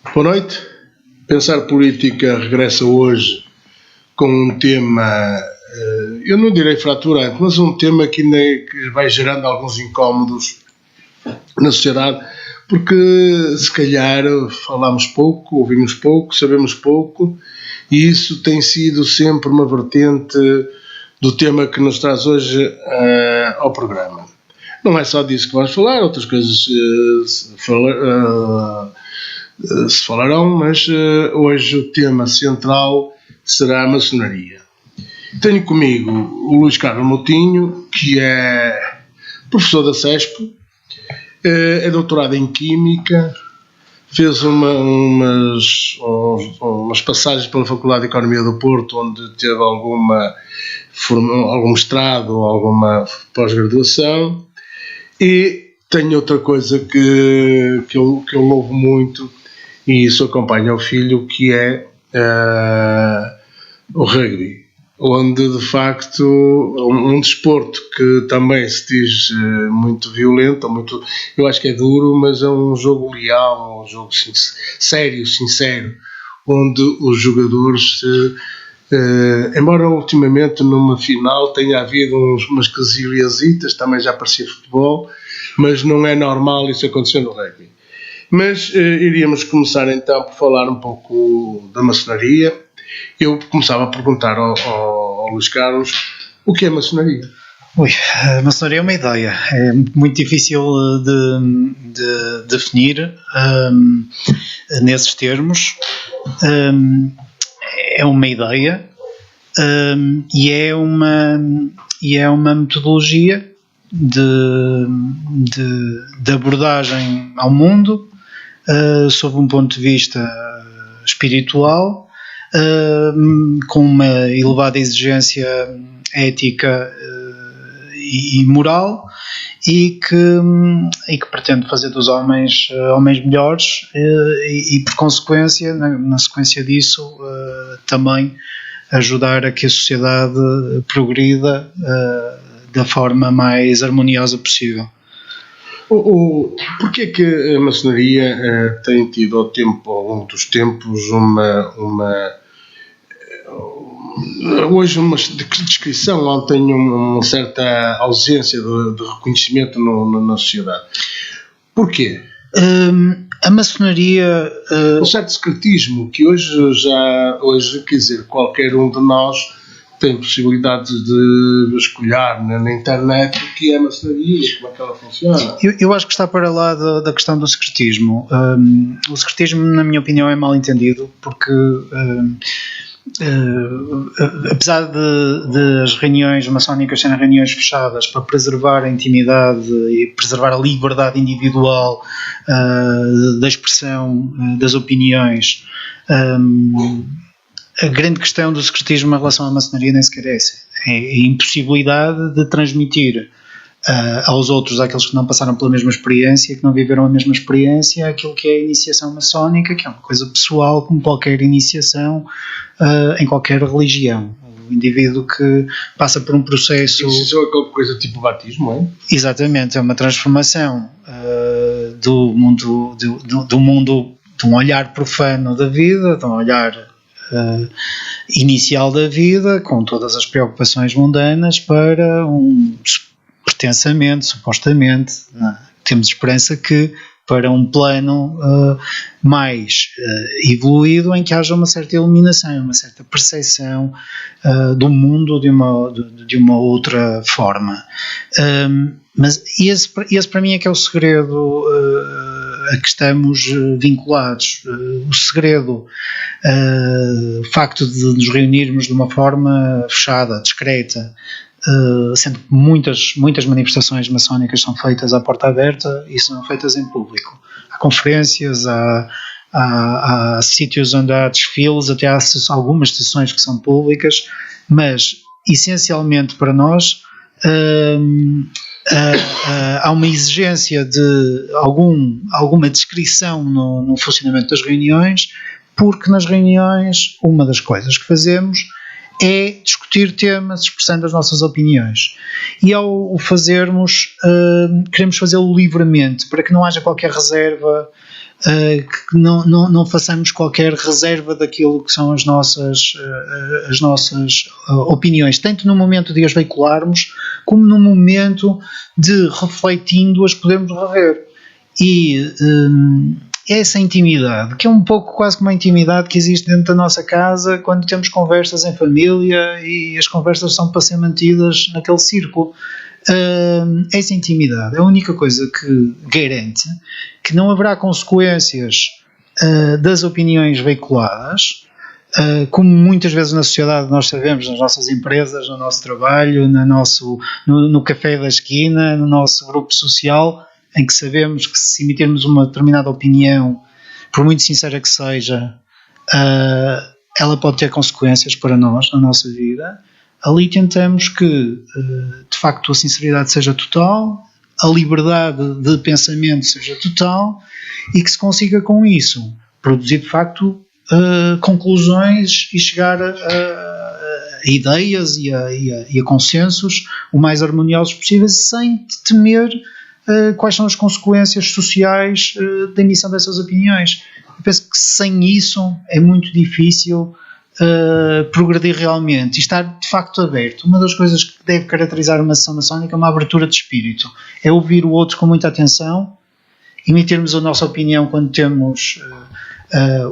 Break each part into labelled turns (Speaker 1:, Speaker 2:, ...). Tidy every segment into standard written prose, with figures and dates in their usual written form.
Speaker 1: Boa noite. Pensar Política regressa hoje com um tema, eu não direi fraturante, mas um tema que vai gerando alguns incómodos na sociedade, porque se calhar falamos pouco, ouvimos pouco, sabemos pouco, e isso tem sido sempre uma vertente do tema que nos traz hoje ao programa. Não é só disso que vamos falar, outras coisas se falarão, mas hoje o tema central será a maçonaria. Tenho comigo o Luís Carlos Moutinho, que é professor da CESP, é doutorado em Química, fez umas passagens pela Faculdade de Economia do Porto, onde teve algum mestrado ou alguma pós-graduação, e tenho outra coisa que eu louvo muito, e isso acompanha o filho, que é o rugby, onde de facto um desporto que também se diz muito violento, muito, eu acho que é duro, mas é um jogo leal, um jogo sério, sincero, onde os jogadores, embora ultimamente numa final tenha havido umas quesilhasitas, também já parecia futebol, mas não é normal isso acontecer no rugby. Mas iríamos começar então por falar um pouco da maçonaria. Eu começava a perguntar ao Luís Carlos o que é maçonaria.
Speaker 2: A maçonaria é uma ideia, é muito difícil de definir nesses termos. É uma ideia e é uma metodologia de abordagem ao mundo sob um ponto de vista espiritual, com uma elevada exigência ética e moral, e que pretende fazer dos homens melhores e por consequência, na sequência disso, também ajudar a que a sociedade progrida da forma mais harmoniosa possível.
Speaker 1: Porquê que a maçonaria tem tido ao longo dos tempos hoje uma descrição, onde tem uma certa ausência de reconhecimento na sociedade? Porquê?
Speaker 2: A maçonaria...
Speaker 1: Um certo secretismo que hoje, quer dizer, qualquer um de nós tem possibilidade de escolher na internet o que é a maçonaria, como é que ela funciona.
Speaker 2: Eu acho que está para lá da questão do secretismo. O secretismo, na minha opinião, é mal entendido, porque apesar de as reuniões maçónicas serem reuniões fechadas para preservar a intimidade e preservar a liberdade individual da expressão das opiniões, a grande questão do secretismo em relação à maçonaria nem sequer é essa. É a impossibilidade de transmitir aos outros, àqueles que não passaram pela mesma experiência, que não viveram a mesma experiência, aquilo que é a iniciação maçónica, que é uma coisa pessoal, como qualquer iniciação em qualquer religião. O indivíduo que passa por um processo...
Speaker 1: Isso é aquela coisa tipo batismo, é?
Speaker 2: Exatamente, é uma transformação do mundo, de um olhar profano da vida, de um olhar inicial da vida, com todas as preocupações mundanas, para um pertençamento, supostamente, temos esperança que para um plano mais evoluído, em que haja uma certa iluminação, uma certa percepção do mundo de uma outra forma. Mas esse para mim é que é o segredo a que estamos vinculados. O segredo, o facto de nos reunirmos de uma forma fechada, discreta, sendo que muitas manifestações maçónicas são feitas à porta aberta e são feitas em público. Há conferências, há sítios onde há desfiles, até há algumas sessões que são públicas, mas essencialmente para nós há uma exigência de alguma descrição no funcionamento das reuniões, porque nas reuniões uma das coisas que fazemos é discutir temas, expressando as nossas opiniões. E ao o fazermos, queremos fazê-lo livremente, para que não haja qualquer reserva, que não façamos qualquer reserva daquilo que são as nossas opiniões, tanto no momento de as veicularmos, como no momento de refletindo as podermos rever. E essa intimidade, que é um pouco quase como a intimidade que existe dentro da nossa casa quando temos conversas em família e as conversas são para ser mantidas naquele círculo. Essa intimidade é a única coisa que garante que não haverá consequências das opiniões veiculadas, como muitas vezes na sociedade nós sabemos, nas nossas empresas, no nosso trabalho, no café da esquina, no nosso grupo social, em que sabemos que se emitirmos uma determinada opinião, por muito sincera que seja, ela pode ter consequências para nós, na nossa vida. Ali tentamos que, de facto, a sinceridade seja total, a liberdade de pensamento seja total e que se consiga com isso produzir, de facto, conclusões e chegar a ideias e a consensos o mais harmoniosos possíveis, sem temer quais são as consequências sociais da emissão dessas opiniões. Eu penso que sem isso é muito difícil progredir realmente e estar de facto aberto. Uma das coisas que deve caracterizar uma sessão maçónica é uma abertura de espírito, é ouvir o outro com muita atenção, emitirmos a nossa opinião quando temos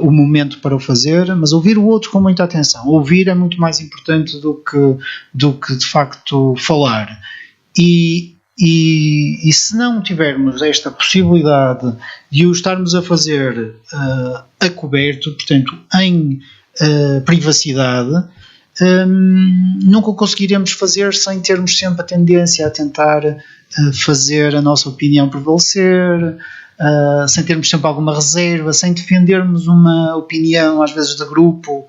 Speaker 2: o momento para o fazer, mas ouvir o outro com muita atenção. Ouvir é muito mais importante do que de facto falar. E se não tivermos esta possibilidade de o estarmos a fazer a coberto, portanto em privacidade, nunca o conseguiremos fazer sem termos sempre a tendência a tentar fazer a nossa opinião prevalecer, sem termos sempre alguma reserva, sem defendermos uma opinião às vezes de grupo,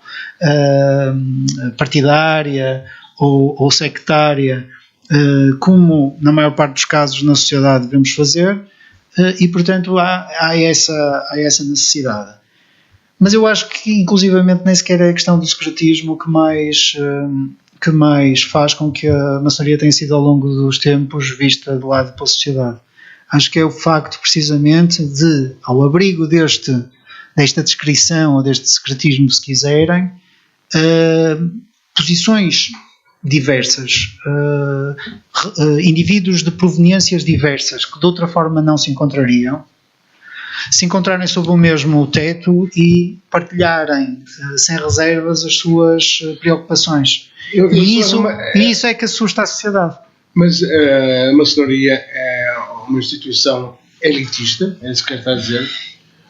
Speaker 2: partidária ou sectária, como na maior parte dos casos na sociedade devemos fazer, e portanto há essa necessidade. Mas eu acho que inclusivamente nem sequer é a questão do secretismo que mais faz com que a maçonaria tenha sido ao longo dos tempos vista de lado pela sociedade. Acho que é o facto precisamente de, ao abrigo desta descrição ou deste secretismo, se quiserem, posições diversas, indivíduos de proveniências diversas que de outra forma não se encontrariam, se encontrarem sob o mesmo teto e partilharem sem reservas as suas preocupações. E isso é que assusta a sociedade.
Speaker 1: Mas a maçonaria é uma instituição elitista, é isso que quer estar a dizer?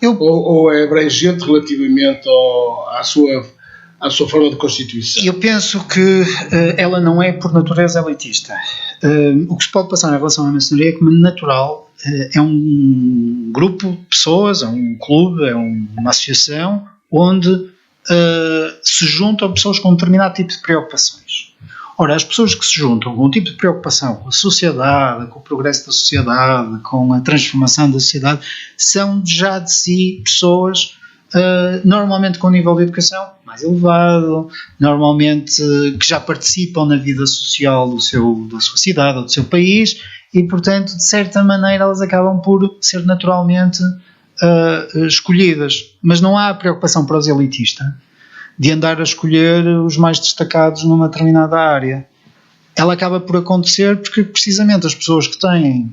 Speaker 1: Ou é abrangente relativamente à sua forma de constituição?
Speaker 2: Eu penso que ela não é por natureza elitista. O que se pode passar em relação à maçonaria é que, natural, é um grupo de pessoas, é um clube, é uma associação onde se juntam pessoas com um determinado tipo de preocupações. Ora, as pessoas que se juntam com um tipo de preocupação com a sociedade, com o progresso da sociedade, com a transformação da sociedade, são já de si pessoas normalmente com um nível de educação mais elevado, normalmente que já participam na vida social da sua cidade ou do seu país e, portanto, de certa maneira elas acabam por ser naturalmente escolhidas. Mas não há preocupação proselitista de andar a escolher os mais destacados numa determinada área. Ela acaba por acontecer porque precisamente as pessoas que têm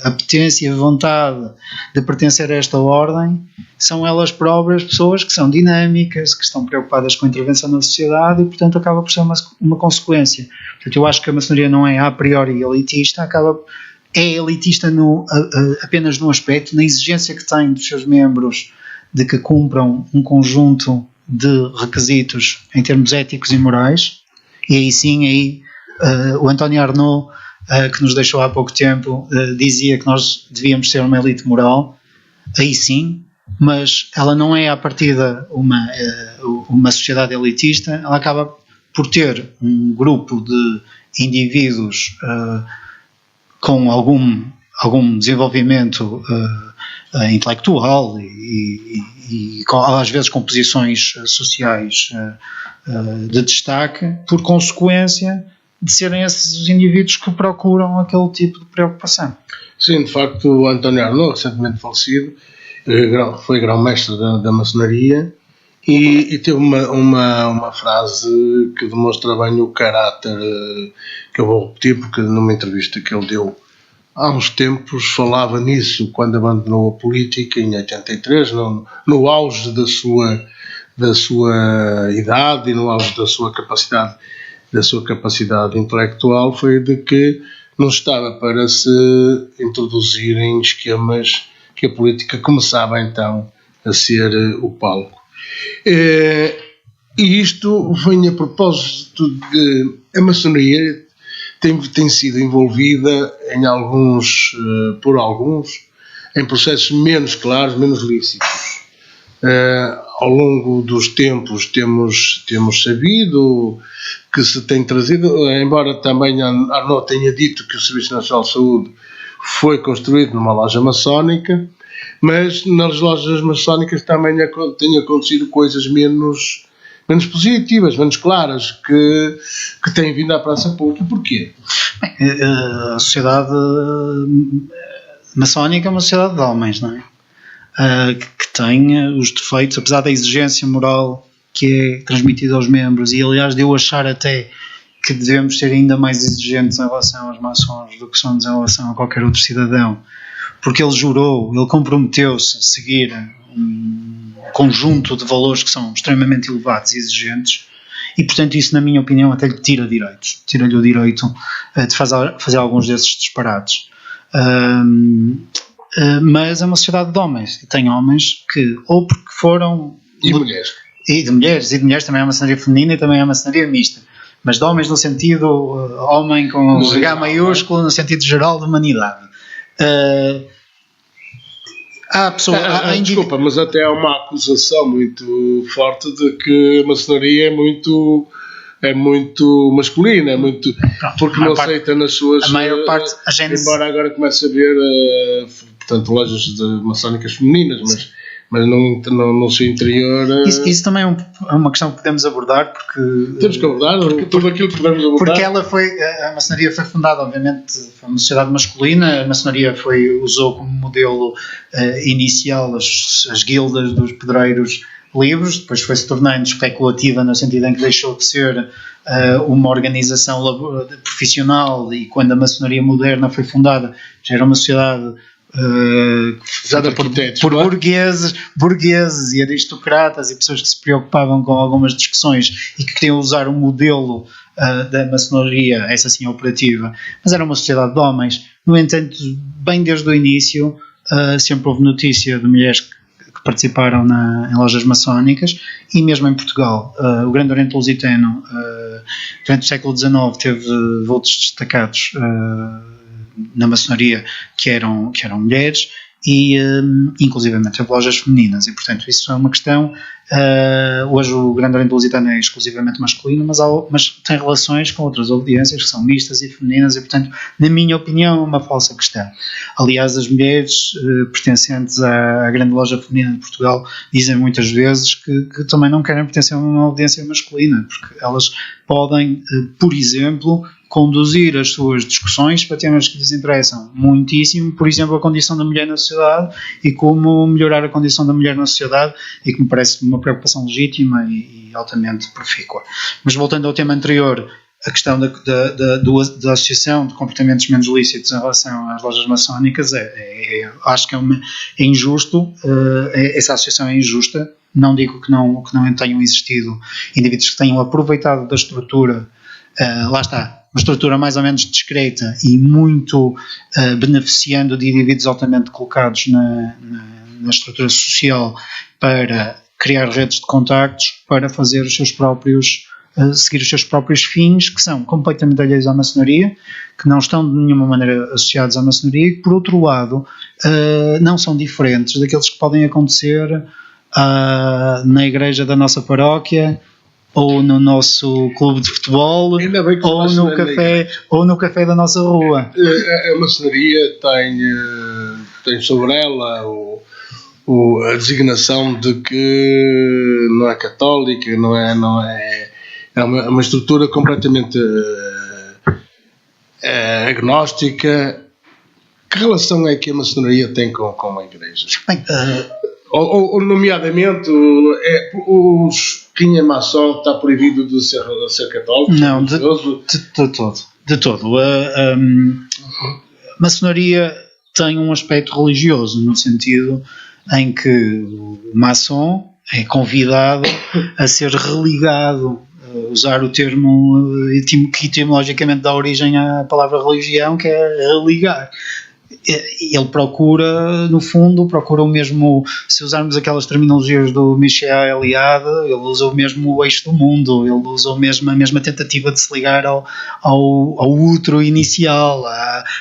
Speaker 2: a apetência e a vontade de pertencer a esta ordem são elas próprias pessoas que são dinâmicas, que estão preocupadas com a intervenção na sociedade e, portanto, acaba por ser uma consequência. Portanto, eu acho que a maçonaria não é a priori elitista, é elitista apenas no aspecto, na exigência que tem dos seus membros de que cumpram um conjunto de requisitos em termos éticos e morais, e aí sim, o António Arnaud, que nos deixou há pouco tempo, dizia que nós devíamos ser uma elite moral, aí sim, mas ela não é à partida uma sociedade elitista, ela acaba por ter um grupo de indivíduos com algum desenvolvimento intelectual e às vezes com posições sociais de destaque, por consequência de serem esses os indivíduos que procuram aquele tipo de preocupação.
Speaker 1: Sim, de facto, o António Arnaud, recentemente falecido, foi grão-mestre da maçonaria, e teve uma frase que demonstra bem o caráter, que eu vou repetir, porque numa entrevista que ele deu há uns tempos falava nisso, quando abandonou a política em 83, no auge da sua idade e no auge da sua capacidade intelectual, foi de que não estava para se introduzirem esquemas que a política começava então a ser o palco. E isto vem a propósito de a maçonaria tem sido envolvida por alguns, em processos menos claros, menos lícitos. Ao longo dos tempos temos sabido que se tem trazido, embora também a Arnaud tenha dito que o Serviço Nacional de Saúde foi construído numa loja maçónica, mas nas lojas maçónicas também têm acontecido coisas menos positivas, menos claras, que têm vindo à praça pública. Porquê?
Speaker 2: Bem, a sociedade maçónica é uma sociedade de homens, não é? Que tem os defeitos, apesar da exigência moral que é transmitida aos membros, e aliás de eu achar até que devemos ser ainda mais exigentes em relação aos maçons do que somos em relação a qualquer outro cidadão, porque ele comprometeu-se a seguir um conjunto de valores que são extremamente elevados e exigentes, e portanto isso, na minha opinião, até lhe tira-lhe o direito de fazer alguns desses disparates. Mas é uma sociedade de homens, e tem homens que, ou porque foram...
Speaker 1: E mulheres.
Speaker 2: E de mulheres também é uma maçonaria feminina e também é uma maçonaria mista, mas de homens no sentido homem com H maiúsculo, no sentido geral de humanidade.
Speaker 1: Desculpa, mas até há uma acusação muito forte de que a maçonaria é muito masculina, porque não aceita nas suas...
Speaker 2: A maior parte...
Speaker 1: Embora agora comece a ver, portanto, lojas maçónicas femininas, mas no seu interior...
Speaker 2: Isso também é uma questão que podemos abordar, porque...
Speaker 1: Temos que abordar tudo aquilo que podemos abordar.
Speaker 2: Porque a maçonaria foi fundada, obviamente, foi uma sociedade masculina, a maçonaria usou como modelo inicial as guildas dos pedreiros livres, depois foi-se tornando especulativa no sentido em que deixou de ser uma organização profissional, e quando a maçonaria moderna foi fundada já era uma sociedade usada por burgueses e aristocratas e pessoas que se preocupavam com algumas discussões e que queriam usar um modelo da maçonaria, essa sim operativa, mas era uma sociedade de homens. No entanto, bem desde o início, sempre houve notícia de mulheres que participaram em lojas maçónicas, e mesmo em Portugal, o Grande Oriente Lusitano, durante o século XIX, teve vultos destacados na maçonaria que eram mulheres, e inclusivamente teve lojas femininas, e portanto isso é uma questão. Hoje o Grande Oriente Lusitano é exclusivamente masculino, mas tem relações com outras obediências que são mistas e femininas, e portanto, na minha opinião, é uma falsa questão. Aliás, as mulheres pertencentes à grande loja feminina de Portugal dizem muitas vezes que também não querem pertencer a uma obediência masculina, porque elas podem, por exemplo, conduzir as suas discussões para temas que lhes interessam muitíssimo, por exemplo, a condição da mulher na sociedade e como melhorar a condição da mulher na sociedade, e que me parece uma preocupação legítima e altamente profícua. Mas voltando ao tema anterior, a questão da associação de comportamentos menos lícitos em relação às lojas maçónicas, acho que é injusto, essa associação é injusta. Não digo que não tenham existido indivíduos que tenham aproveitado da estrutura, lá está, uma estrutura mais ou menos discreta e muito beneficiando de indivíduos altamente colocados na estrutura social, para criar redes de contactos, para fazer seguir os seus próprios fins, que são completamente alheios à maçonaria, que não estão de nenhuma maneira associados à maçonaria, e que, por outro lado, não são diferentes daqueles que podem acontecer na igreja da nossa paróquia, ou no nosso clube de futebol, ou no café da nossa rua.
Speaker 1: A maçonaria tem sobre ela a designação de que não é católica, é uma estrutura completamente agnóstica, Que relação é que a maçonaria tem com a Igreja?
Speaker 2: Bem,
Speaker 1: ou nomeadamente, quem é maçom está proibido de ser católico?
Speaker 2: Não, de todo. De todo. A maçonaria tem um aspecto religioso, no sentido em que o maçom é convidado a ser religado, usar o termo que etimologicamente dá origem à palavra religião, que é religar. Ele procura, no fundo, o mesmo, se usarmos aquelas terminologias do Michel Eliade, ele usa o mesmo eixo do mundo, ele usa a mesma tentativa de se ligar ao útero inicial,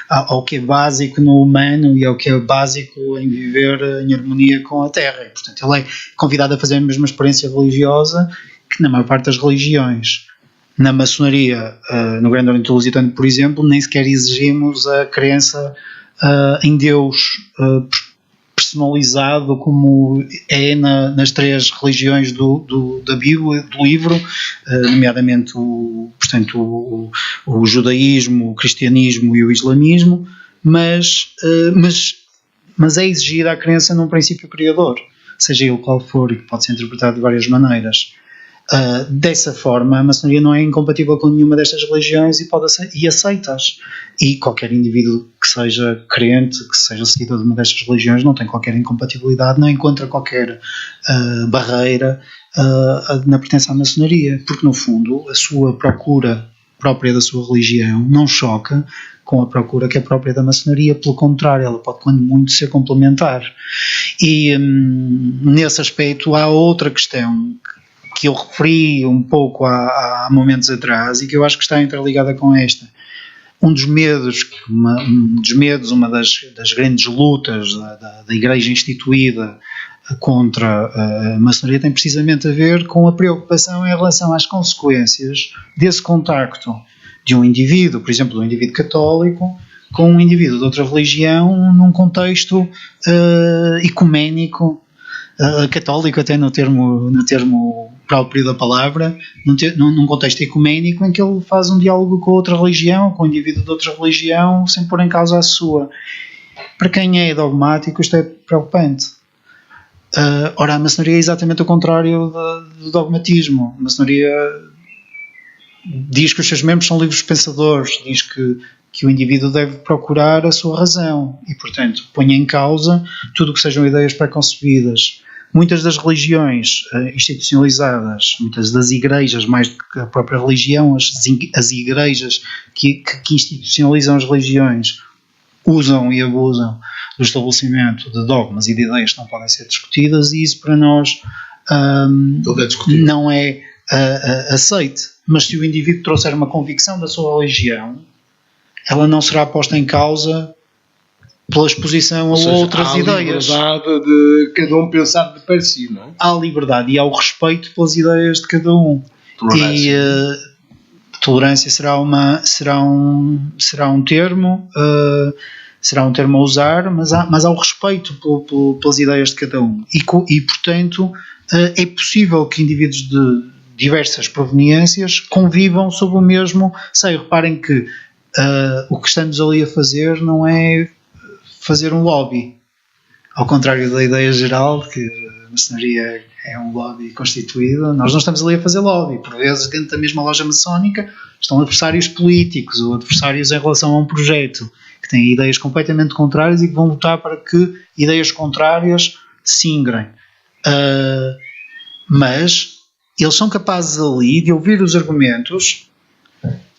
Speaker 2: ao que é básico no humano e ao que é básico em viver em harmonia com a Terra. E, portanto, ele é convidado a fazer a mesma experiência religiosa que na maior parte das religiões. Na maçonaria, no Grande Oriente Lusitano, por exemplo, nem sequer exigimos a crença em Deus personalizado como é nas três religiões da Bíblia, do livro, nomeadamente o judaísmo, o cristianismo e o islamismo, mas é exigida a crença num princípio criador, seja ele qual for, e que pode ser interpretado de várias maneiras. Dessa forma, a maçonaria não é incompatível com nenhuma destas religiões e aceita-as. E qualquer indivíduo que seja crente, que seja seguidor de uma destas religiões, não tem qualquer incompatibilidade, não encontra qualquer barreira na pertença à maçonaria, porque no fundo a sua procura própria da sua religião não choca com a procura que é própria da maçonaria, pelo contrário, ela pode quando muito ser complementar. E nesse aspecto há outra questão que eu referi um pouco há momentos atrás e que eu acho que está interligada com esta. Um dos medos, uma das grandes lutas da Igreja instituída contra a maçonaria tem precisamente a ver com a preocupação em relação às consequências desse contacto de um indivíduo, por exemplo, de um indivíduo católico, com um indivíduo de outra religião num contexto ecuménico, católico até no termo próprio da palavra, num contexto ecuménico em que ele faz um diálogo com outra religião, com um indivíduo de outra religião, sem pôr em causa a sua. Para quem é dogmático, isto é preocupante. Ora, a maçonaria é exatamente o contrário do dogmatismo. A maçonaria diz que os seus membros são livres pensadores, diz que o indivíduo deve procurar a sua razão e, portanto, põe em causa tudo o que sejam ideias pré-concebidas. Muitas das religiões institucionalizadas, muitas das igrejas, mais do que a própria religião, as igrejas que institucionalizam as religiões, usam e abusam do estabelecimento de dogmas e de ideias que não podem ser discutidas, e isso para nós não é aceite. Mas se o indivíduo trouxer uma convicção da sua religião, ela não será posta em causa pela exposição a outras ideias.
Speaker 1: Há a liberdade de cada um pensar de per si, não é?
Speaker 2: Há a liberdade e há o respeito pelas ideias de cada um.
Speaker 1: Tolerância.
Speaker 2: E tolerância será um termo a usar, mas há o respeito pelas ideias de cada um. E portanto, é possível que indivíduos de diversas proveniências convivam sob o mesmo seio. Reparem que o que estamos ali a fazer não é fazer um lobby, ao contrário da ideia geral que a maçonaria é um lobby constituído. Nós não estamos ali a fazer lobby. Por vezes, dentro da mesma loja maçónica, estão adversários políticos ou adversários em relação a um projeto que têm ideias completamente contrárias e que vão lutar para que ideias contrárias se ingrem. Mas eles são capazes ali de ouvir os argumentos,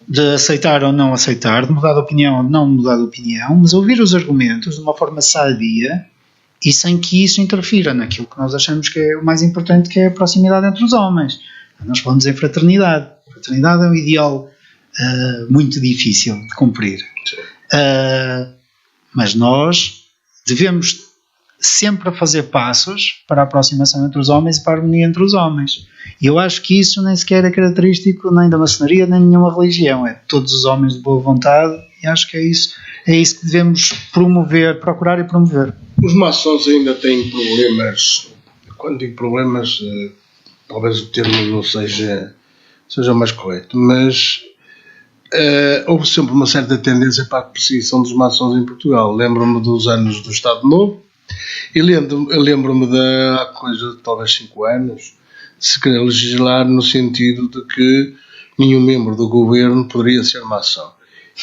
Speaker 2: de aceitar ou não aceitar, de mudar de opinião ou não mudar de opinião, mas ouvir os argumentos de uma forma sadia e sem que isso interfira naquilo que nós achamos que é o mais importante, que é a proximidade entre os homens. Nós falamos em fraternidade. A fraternidade é um ideal muito difícil de cumprir. Mas nós devemos sempre fazer passos para a aproximação entre os homens e para a harmonia entre os homens. E eu acho que isso nem sequer é característico nem da maçonaria nem de nenhuma religião. É de todos os homens de boa vontade, e acho que é isso que devemos procurar e promover.
Speaker 1: Os maçons ainda têm problemas. Quando digo problemas, talvez o termo não seja mais correto, mas houve sempre uma certa tendência para a perseguição dos maçons em Portugal. Lembro-me dos anos do Estado Novo e lembro-me há coisa de talvez 5 anos se querer legislar no sentido de que nenhum membro do governo poderia ser maçom.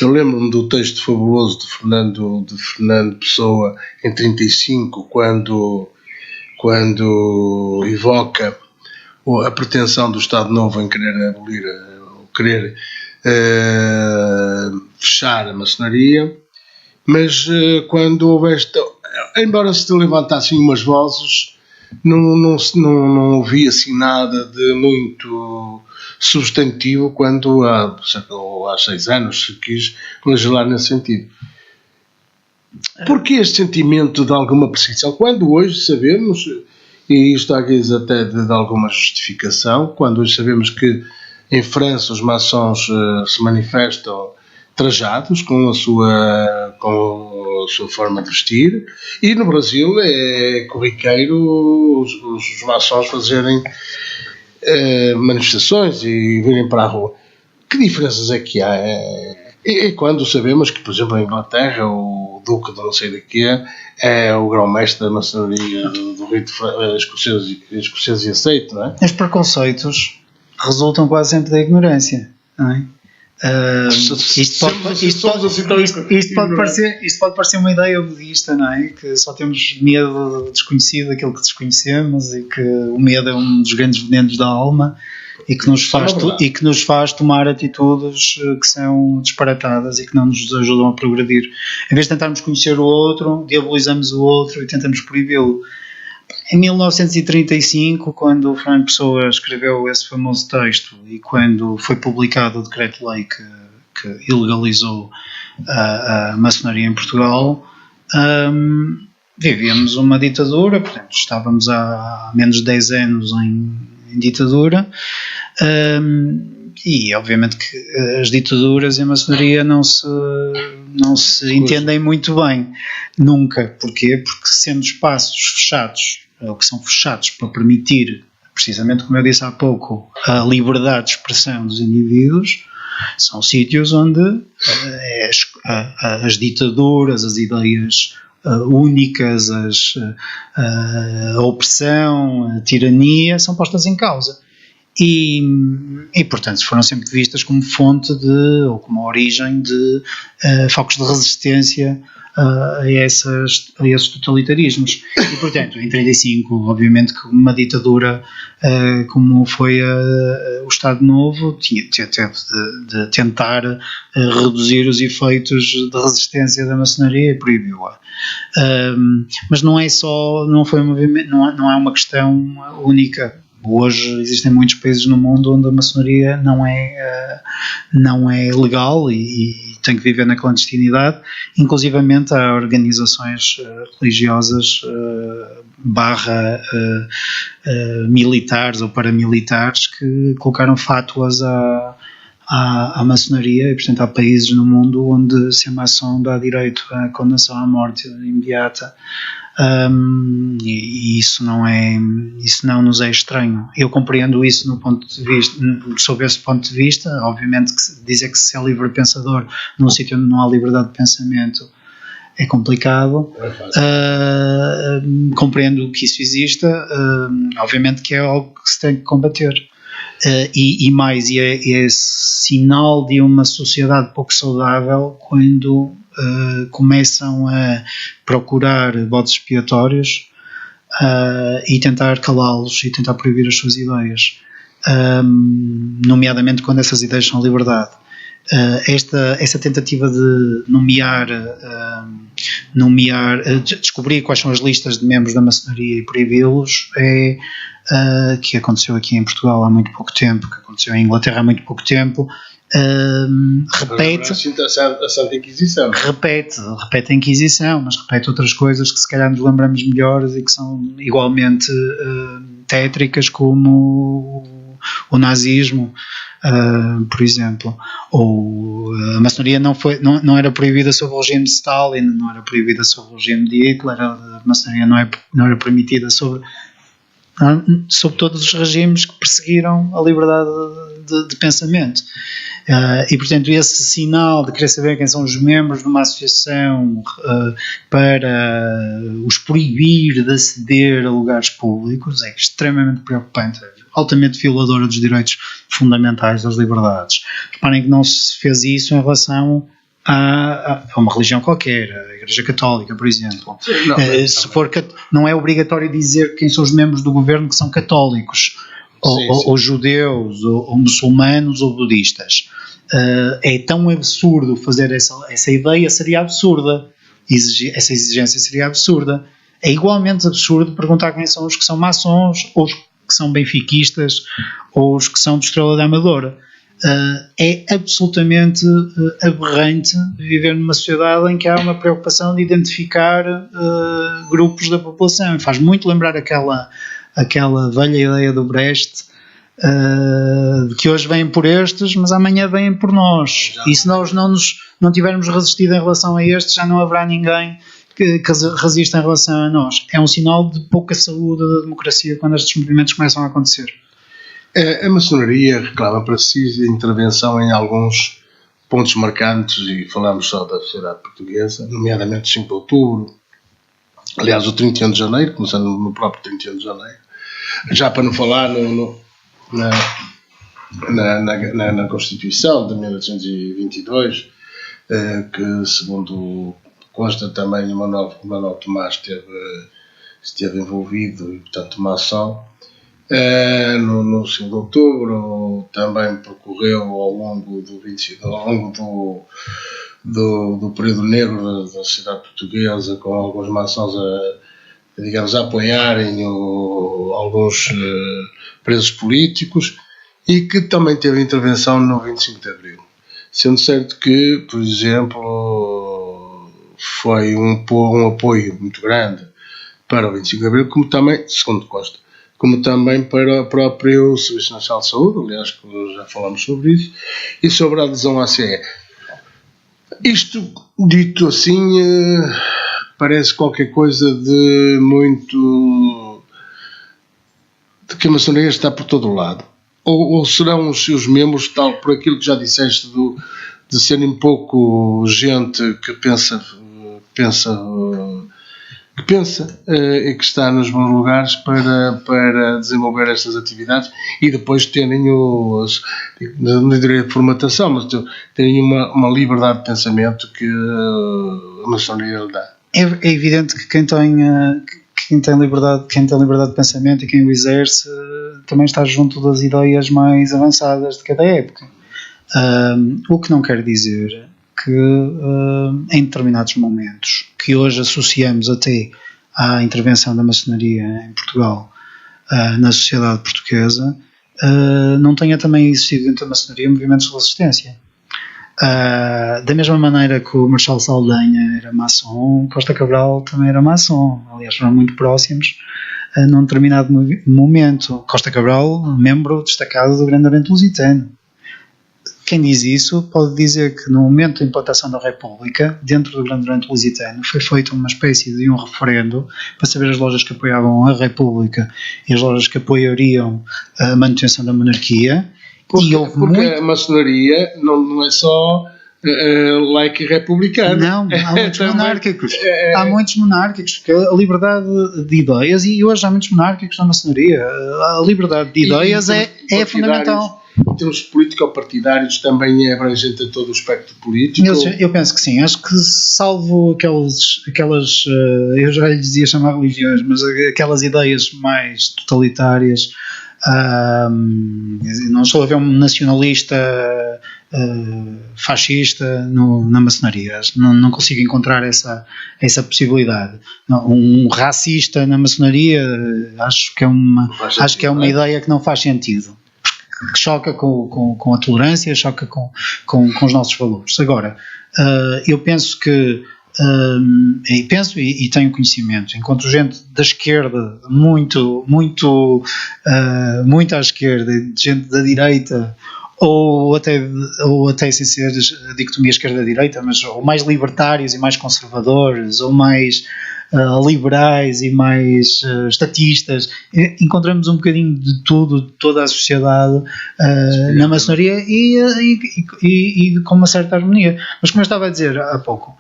Speaker 1: Eu lembro-me do texto fabuloso de Fernando Pessoa em 1935, quando evoca a pretensão do Estado Novo em querer abolir, querer fechar a maçonaria, mas quando houve embora se levantassem umas vozes, não ouvi assim nada de muito substantivo quando há 6 anos se quis legislar nesse sentido. Porquê este sentimento de alguma perseguição? Quando hoje sabemos, e isto há guisa até de alguma justificação, quando hoje sabemos que em França os maçons se manifestam trajados com a sua forma de vestir, e no Brasil é corriqueiro os maçons fazerem manifestações e virem para a rua. Que diferenças é que há? E quando sabemos que, por exemplo, na Inglaterra o duque de não sei de quê é o grão-mestre da maçonaria do rito escocês e aceito, não é?
Speaker 2: Os preconceitos resultam quase sempre da ignorância, não é? Isto pode parecer uma ideia budista, não é? Que só temos medo do desconhecido, daquilo que desconhecemos, e que o medo é um dos grandes venenos da alma e que nos faz tomar atitudes que são disparatadas e que não nos ajudam a progredir. Em vez de tentarmos conhecer o outro, diabolizamos o outro e tentamos proibi-lo. Em 1935, quando o Fernando Pessoa escreveu esse famoso texto e quando foi publicado o decreto-lei que ilegalizou a maçonaria em Portugal, vivíamos uma ditadura, portanto, estávamos há menos de 10 anos em ditadura, e obviamente que as ditaduras e a maçonaria não se entendem muito bem, nunca. Porquê? Porque sendo espaços fechados, ou que são fechados para permitir, precisamente como eu disse há pouco, a liberdade de expressão dos indivíduos, são sítios onde as ditaduras, as ideias únicas, a opressão, a tirania são postas em causa. E portanto foram sempre vistas como fonte ou como origem de focos de resistência a esses totalitarismos. E portanto, em 1935, obviamente que uma ditadura como foi o Estado Novo teve de tentar reduzir os efeitos de resistência da maçonaria e proibiu-a. Mas não foi um movimento, não é uma questão única. Hoje existem muitos países no mundo onde a maçonaria não é legal e tem que viver na clandestinidade. Inclusivamente há organizações religiosas militares ou paramilitares que colocaram fátuas à maçonaria, e portanto há países no mundo onde ser maçom dá direito à condenação à morte imediata. E isso não nos é estranho. Eu compreendo isso sob esse ponto de vista. Obviamente que dizer que se é livre pensador num sítio onde não há liberdade de pensamento é complicado. Compreendo que isso exista. Obviamente que é algo que se tem que combater. É sinal de uma sociedade pouco saudável quando começam a procurar bodes expiatórios e tentar calá-los e tentar proibir as suas ideias, nomeadamente quando essas ideias são liberdade. Essa tentativa de descobrir quais são as listas de membros da maçonaria e proibi-los que aconteceu aqui em Portugal há muito pouco tempo, que aconteceu em Inglaterra há muito pouco tempo. Repete
Speaker 1: a Santa Inquisição.
Speaker 2: Repete a Inquisição, mas repete outras coisas que se calhar nos lembramos melhores e que são igualmente tétricas, como o nazismo, por exemplo. Ou a maçonaria não era proibida sob o regime de Stalin, não era proibida sob o regime de Hitler, a maçonaria não era permitida sob sob todos os regimes que perseguiram a liberdade de pensamento. E, portanto, esse sinal de querer saber quem são os membros de uma associação para os proibir de aceder a lugares públicos é extremamente preocupante, altamente violadora dos direitos fundamentais das liberdades. Reparem que não se fez isso em relação a uma religião qualquer, a Igreja Católica, por exemplo. Não é obrigatório dizer quem são os membros do governo que são católicos, ou judeus, ou muçulmanos, ou budistas. É tão absurdo fazer essa ideia, seria absurda. Essa exigência seria absurda. É igualmente absurdo perguntar quem são os que são maçons, ou os que são benfiquistas, ou os que são de Estrela da Amadora. É absolutamente aberrante viver numa sociedade em que há uma preocupação de identificar grupos da população. E faz muito lembrar aquela velha ideia do Brecht, de que hoje vêm por estes, mas amanhã vêm por nós. E se nós não tivermos resistido em relação a estes, já não haverá ninguém que resista em relação a nós. É um sinal de pouca saúde da democracia quando estes movimentos começam a acontecer.
Speaker 1: A maçonaria reclama para si a intervenção em alguns pontos marcantes, e falamos só da sociedade portuguesa, nomeadamente 5 de outubro, aliás o 31 de janeiro, começando no próprio 31 de janeiro, já para não falar na Constituição de 1822, que segundo consta também o Manuel Tomás esteve envolvido e portanto maçom. No 5 de outubro também percorreu ao longo do período negro da sociedade portuguesa, com alguns maçons a apoiarem alguns presos políticos, e que também teve intervenção no 25 de Abril, sendo certo que, por exemplo, foi um apoio muito grande para o 25 de Abril, como também, segundo consta, como também para o próprio Serviço Nacional de Saúde, aliás, que já falamos sobre isso, e sobre a adesão à CE. Isto, dito assim, parece qualquer coisa de muito... de que a maçonaria está por todo o lado. Ou serão os seus membros, tal por aquilo que já disseste, de serem pouco gente que pensa e que está nos bons lugares para desenvolver estas atividades, e depois terem não diria formatação, mas terem uma liberdade de pensamento que a maçonaria lhe dá.
Speaker 2: É evidente que quem tem liberdade de pensamento e quem o exerce também está junto das ideias mais avançadas de cada época. O que não quer dizer que em determinados momentos, que hoje associamos até à intervenção da maçonaria em Portugal na sociedade portuguesa, não tenha também existido dentro da maçonaria movimentos de resistência. Da mesma maneira que o Marechal Saldanha era maçom, Costa Cabral também era maçom, aliás foram muito próximos num determinado momento. Costa Cabral, membro destacado do Grande Oriente Lusitano. Quem diz isso pode dizer que no momento da implantação da República, dentro do Grande Oriente Lusitano, foi feita uma espécie de um referendo para saber as lojas que apoiavam a República e as lojas que apoiariam a manutenção da monarquia.
Speaker 1: Porque a maçonaria não é só laica e republicana.
Speaker 2: Não, há muitos monárquicos. Há muitos monárquicos, porque a liberdade de ideias, e hoje há muitos monárquicos na maçonaria, a liberdade de ideias é fundamental.
Speaker 1: Em termos político-partidários também é abrangente a todo o espectro político?
Speaker 2: Eu penso que sim. Acho que salvo aquelas eu já lhe dizia chamar religiões, mas aquelas ideias mais totalitárias, não estou a ver um nacionalista fascista na maçonaria. Não consigo encontrar essa possibilidade. Um racista na maçonaria acho que é uma ideia que não faz sentido, que choca com a tolerância, choca com os nossos valores. Agora, eu penso que e tenho conhecimento, encontro gente da esquerda, muito à esquerda, gente da direita, ou até sem ser a dicotomia esquerda-direita, mas ou mais libertários e mais conservadores, ou mais liberais e mais estatistas. Encontramos um bocadinho de tudo, de toda a sociedade na maçonaria e com uma certa harmonia. Mas como eu estava a dizer há pouco,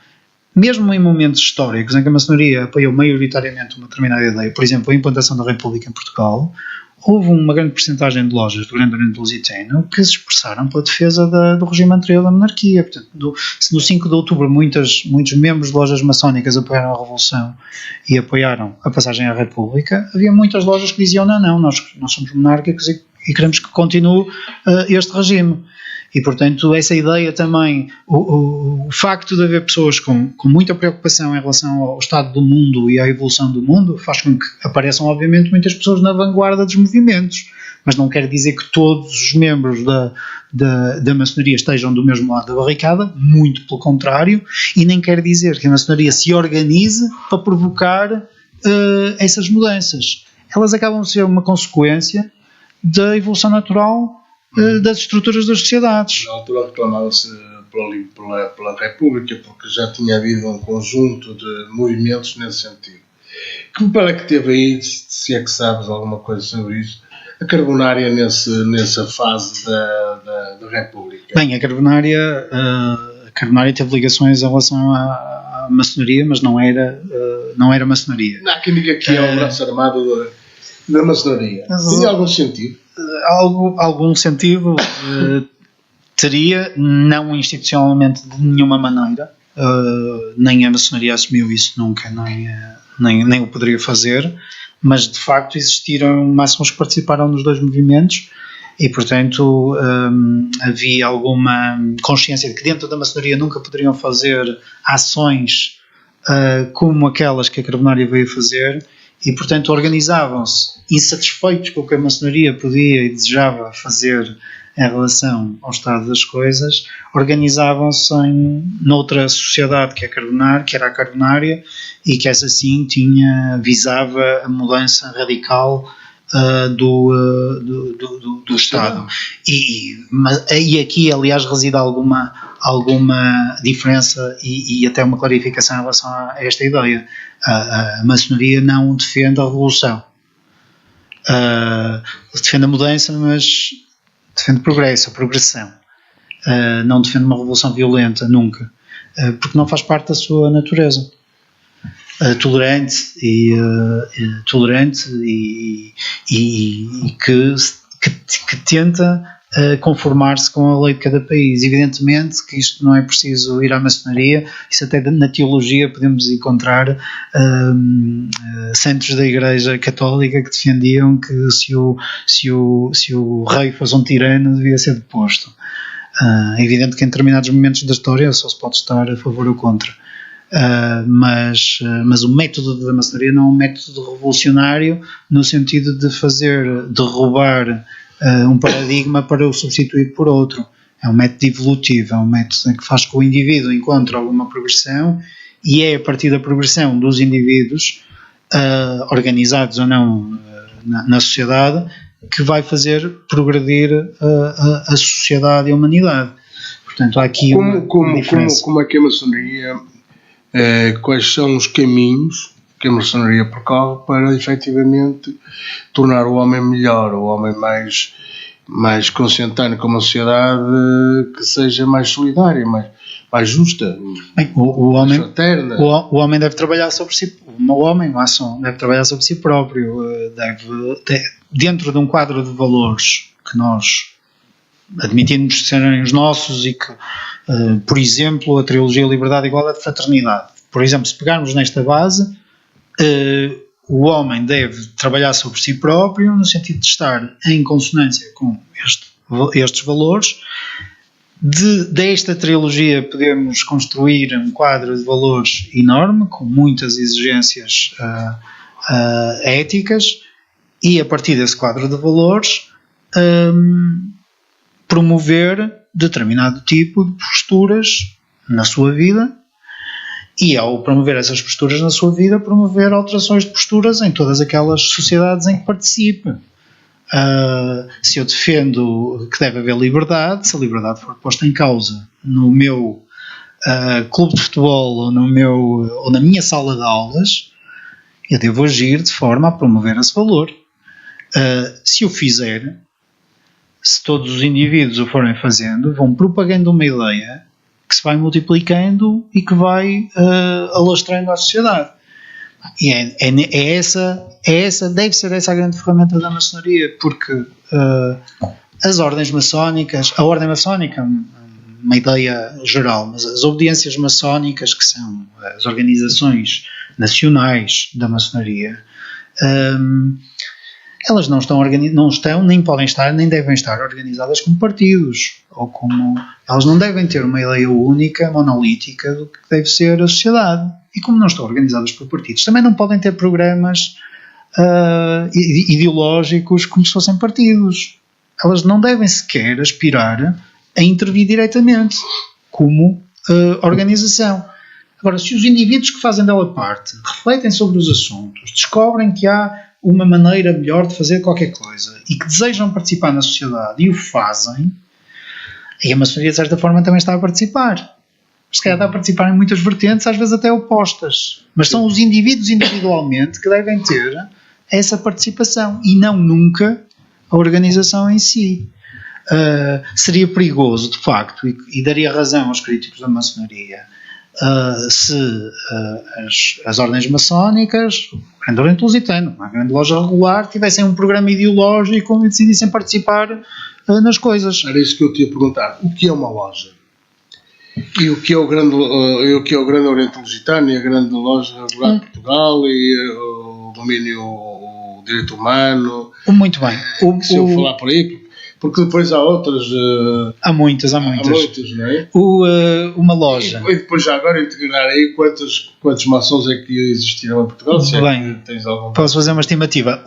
Speaker 2: mesmo em momentos históricos em que a maçonaria apoiou maioritariamente uma determinada ideia, por exemplo, a implantação da República em Portugal, houve uma grande porcentagem de lojas do Grande Oriente Lusitano que se expressaram pela defesa do regime anterior da monarquia. Portanto, no 5 de outubro muitos membros de lojas maçónicas apoiaram a Revolução e apoiaram a passagem à República. Havia muitas lojas que diziam não, nós somos monárquicos e queremos que continue este regime. E, portanto, essa ideia também, o facto de haver pessoas com muita preocupação em relação ao estado do mundo e à evolução do mundo, faz com que apareçam, obviamente, muitas pessoas na vanguarda dos movimentos, mas não quer dizer que todos os membros da maçonaria estejam do mesmo lado da barricada, muito pelo contrário, e nem quer dizer que a maçonaria se organize para provocar essas mudanças. Elas acabam de ser uma consequência da evolução natural das estruturas das sociedades.
Speaker 1: Na altura reclamava-se pela República, porque já tinha havido um conjunto de movimentos nesse sentido. Que me parece que teve aí, se é que sabes alguma coisa sobre isso, a Carbonária nessa fase da República?
Speaker 2: Bem, a Carbonária teve ligações em relação à maçonaria, mas não era maçonaria.
Speaker 1: Há quem diga que é o braço armado da maçonaria. Tinha algum sentido?
Speaker 2: Algum sentido teria, não institucionalmente de nenhuma maneira, nem a maçonaria assumiu isso nunca, nem o poderia fazer, mas de facto existiram maçons que participaram nos dois movimentos e, portanto, havia alguma consciência de que dentro da maçonaria nunca poderiam fazer ações como aquelas que a Carbonária veio fazer. E, portanto, organizavam-se insatisfeitos com o que a maçonaria podia e desejava fazer em relação ao estado das coisas, organizavam-se noutra sociedade que era a Carbonária, e que essa sim visava a mudança radical do Estado. E aqui, aliás, reside alguma diferença e até uma clarificação em relação a esta ideia. A maçonaria não defende a revolução, defende a mudança, mas defende o progresso, a progressão. Não defende uma revolução violenta, nunca, porque não faz parte da sua natureza. Tolerante e que tenta conformar-se com a lei de cada país. Evidentemente que isto não é preciso ir à maçonaria, isso até na teologia podemos encontrar santos da Igreja Católica que defendiam que se o rei fosse um tirano devia ser deposto. É evidente que em determinados momentos da história só se pode estar a favor ou contra. Mas o método da maçonaria não é um método revolucionário no sentido de derrubar um paradigma para o substituir por outro. É um método evolutivo, é um método em que faz que o indivíduo encontre alguma progressão, e é a partir da progressão dos indivíduos, organizados ou não na sociedade, que vai fazer progredir a sociedade e a humanidade. Portanto, há aqui uma diferença.
Speaker 1: Como é que a maçonaria, quais são os caminhos que a maçonaria percorre para efetivamente tornar o homem melhor, o homem mais conscientâneo com uma sociedade que seja mais solidária, mais justa,
Speaker 2: bem, mais fraterna? O homem deve trabalhar sobre si, o homem maçom deve trabalhar sobre si próprio, dentro de um quadro de valores que nós admitimos serem os nossos e que, por exemplo, a trilogia Liberdade, Igualdade e Fraternidade. Por exemplo, se pegarmos nesta base, o homem deve trabalhar sobre si próprio no sentido de estar em consonância com estes valores. Desta trilogia podemos construir um quadro de valores enorme, com muitas exigências éticas, e a partir desse quadro de valores promover determinado tipo de posturas na sua vida. E ao promover essas posturas na sua vida, promover alterações de posturas em todas aquelas sociedades em que participe. Se eu defendo que deve haver liberdade, se a liberdade for posta em causa no meu clube de futebol ou na minha sala de aulas, eu devo agir de forma a promover esse valor. Se o fizer, se todos os indivíduos o forem fazendo, vão propagando uma ideia que se vai multiplicando e que vai alastrando a sociedade. E deve ser essa a grande ferramenta da maçonaria, porque as ordens maçónicas, a ordem maçónica, uma ideia geral, mas as obediências maçónicas, que são as organizações nacionais da maçonaria, elas não estão, nem podem estar, nem devem estar organizadas como partidos, ou elas não devem ter uma ideia única, monolítica do que deve ser a sociedade. E como não estão organizadas por partidos, também não podem ter programas ideológicos como se fossem partidos. Elas não devem sequer aspirar a intervir diretamente como organização. Agora, se os indivíduos que fazem dela parte refletem sobre os assuntos, descobrem que há uma maneira melhor de fazer qualquer coisa e que desejam participar na sociedade e o fazem, e a maçonaria de certa forma também está a participar. Se calhar está a participar em muitas vertentes, às vezes até opostas. Mas são os indivíduos individualmente que devem ter essa participação e não nunca a organização em si. Seria perigoso, de facto, e daria razão aos críticos da maçonaria, se as ordens maçónicas, o Grande Oriente Lusitano, a grande loja regular, tivessem um programa ideológico e decidissem participar nas coisas.
Speaker 1: Era isso que eu te ia perguntar. O que é uma loja? E o que é o Grande Oriente Lusitano e a grande loja regular de Portugal e o domínio, o direito humano?
Speaker 2: Muito bem.
Speaker 1: Se eu falar por aí, porque depois há outras.
Speaker 2: Há muitas, não
Speaker 1: é?
Speaker 2: Uma loja.
Speaker 1: E depois já agora integrar aí quantos maçons é que existiram em Portugal?
Speaker 2: Bem,
Speaker 1: tens algum...
Speaker 2: posso fazer uma estimativa.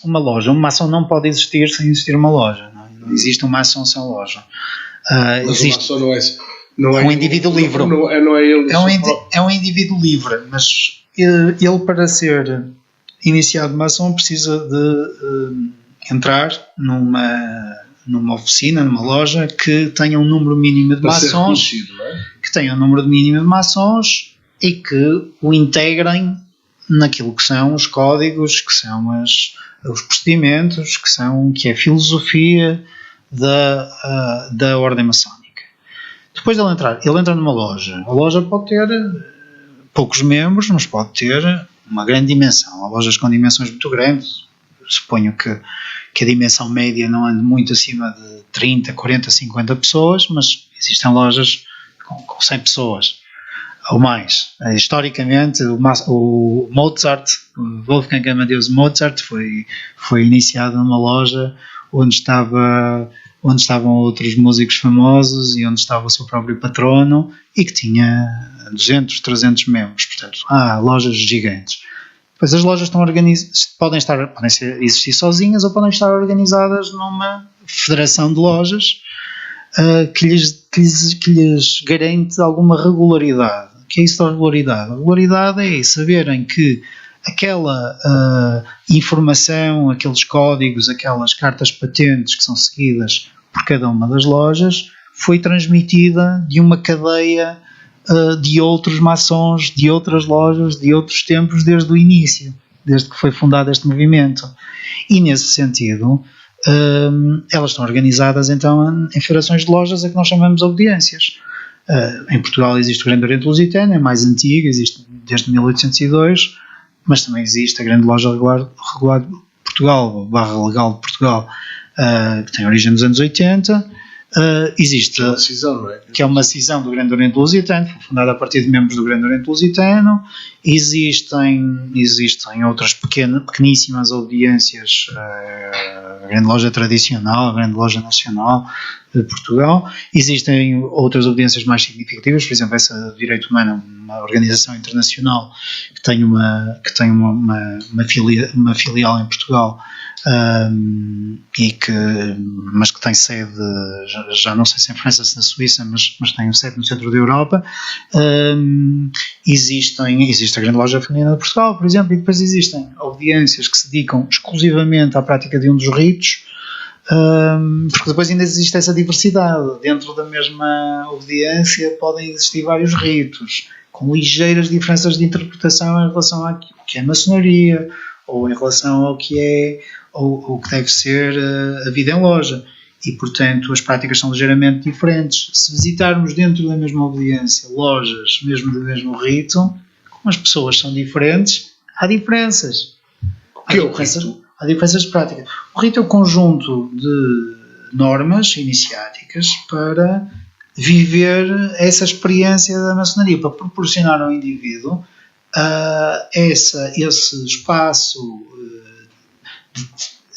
Speaker 2: Uma loja, um maçom não pode existir sem existir uma loja. Não existe um maçom sem loja.
Speaker 1: Mas existe, o maçom não é
Speaker 2: um indivíduo livre.
Speaker 1: Não é ele.
Speaker 2: É um indivíduo livre, mas ele para ser iniciado maçom precisa de entrar numa oficina, numa loja que tenha um número mínimo de maçons, que tenha um número mínimo de maçons e que o integrem naquilo que são os códigos, que são os procedimentos, que é a filosofia da ordem maçónica. Depois dele entrar, ele entra numa loja. A loja pode ter poucos membros, mas pode ter uma grande dimensão. Há lojas com dimensões muito grandes. Suponho que a dimensão média não ande muito acima de 30, 40, 50 pessoas, mas existem lojas com 100 pessoas ou mais. Historicamente, o Mozart, o Wolfgang Amadeus Mozart, foi iniciado numa loja onde estavam outros músicos famosos e onde estava o seu próprio patrono e que tinha 200, 300 membros. Portanto, há lojas gigantes. Pois as lojas estão podem existir sozinhas ou podem estar organizadas numa federação de lojas que lhes garante alguma regularidade. O que é isso da regularidade? A regularidade é saberem que aquela informação, aqueles códigos, aquelas cartas patentes que são seguidas por cada uma das lojas foi transmitida de uma cadeia de outros maçons, de outras lojas, de outros tempos desde o início, desde que foi fundado este movimento. E nesse sentido, elas estão organizadas então em federações de lojas a que nós chamamos de obediências. Em Portugal existe o Grande Oriente Lusitano, é mais antigo, existe desde 1802, mas também existe a Grande Loja Regular de Portugal, barra Legal de Portugal, que tem origem nos anos 80. Existe
Speaker 1: uma cisão, não é?
Speaker 2: Que é uma cisão do Grande Oriente Lusitano, foi fundada a partir de membros do Grande Oriente Lusitano. Existem outras pequeníssimas obediências, a Grande Loja Tradicional, a Grande Loja Nacional de Portugal. Existem outras obediências mais significativas, por exemplo, essa Direito Humano, uma organização internacional que tem uma filial em Portugal, mas que tem sede, já não sei se em França, se na Suíça, mas tem sede no centro da Europa. Existe a Grande Loja Feminina de Portugal, por exemplo, e depois existem obediências que se dedicam exclusivamente à prática de um dos ritos, porque depois ainda existe essa diversidade. Dentro da mesma obediência podem existir vários ritos, com ligeiras diferenças de interpretação em relação ao que é maçonaria, ou em relação ao que é, ou que deve ser a vida em loja. E, portanto, as práticas são ligeiramente diferentes. Se visitarmos dentro da mesma obediência lojas, mesmo do mesmo rito, como as pessoas são diferentes, há diferenças. Há diferenças de prática. O rito é o conjunto de normas iniciáticas para viver essa experiência da maçonaria, para proporcionar ao indivíduo esse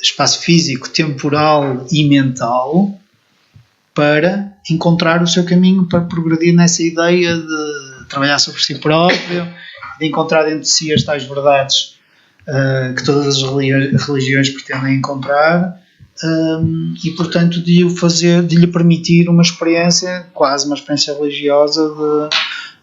Speaker 2: espaço físico, temporal e mental para encontrar o seu caminho, para progredir nessa ideia de trabalhar sobre si próprio, de encontrar dentro de si as tais verdades que todas as religiões pretendem encontrar, e portanto de lhe permitir uma experiência, quase uma experiência religiosa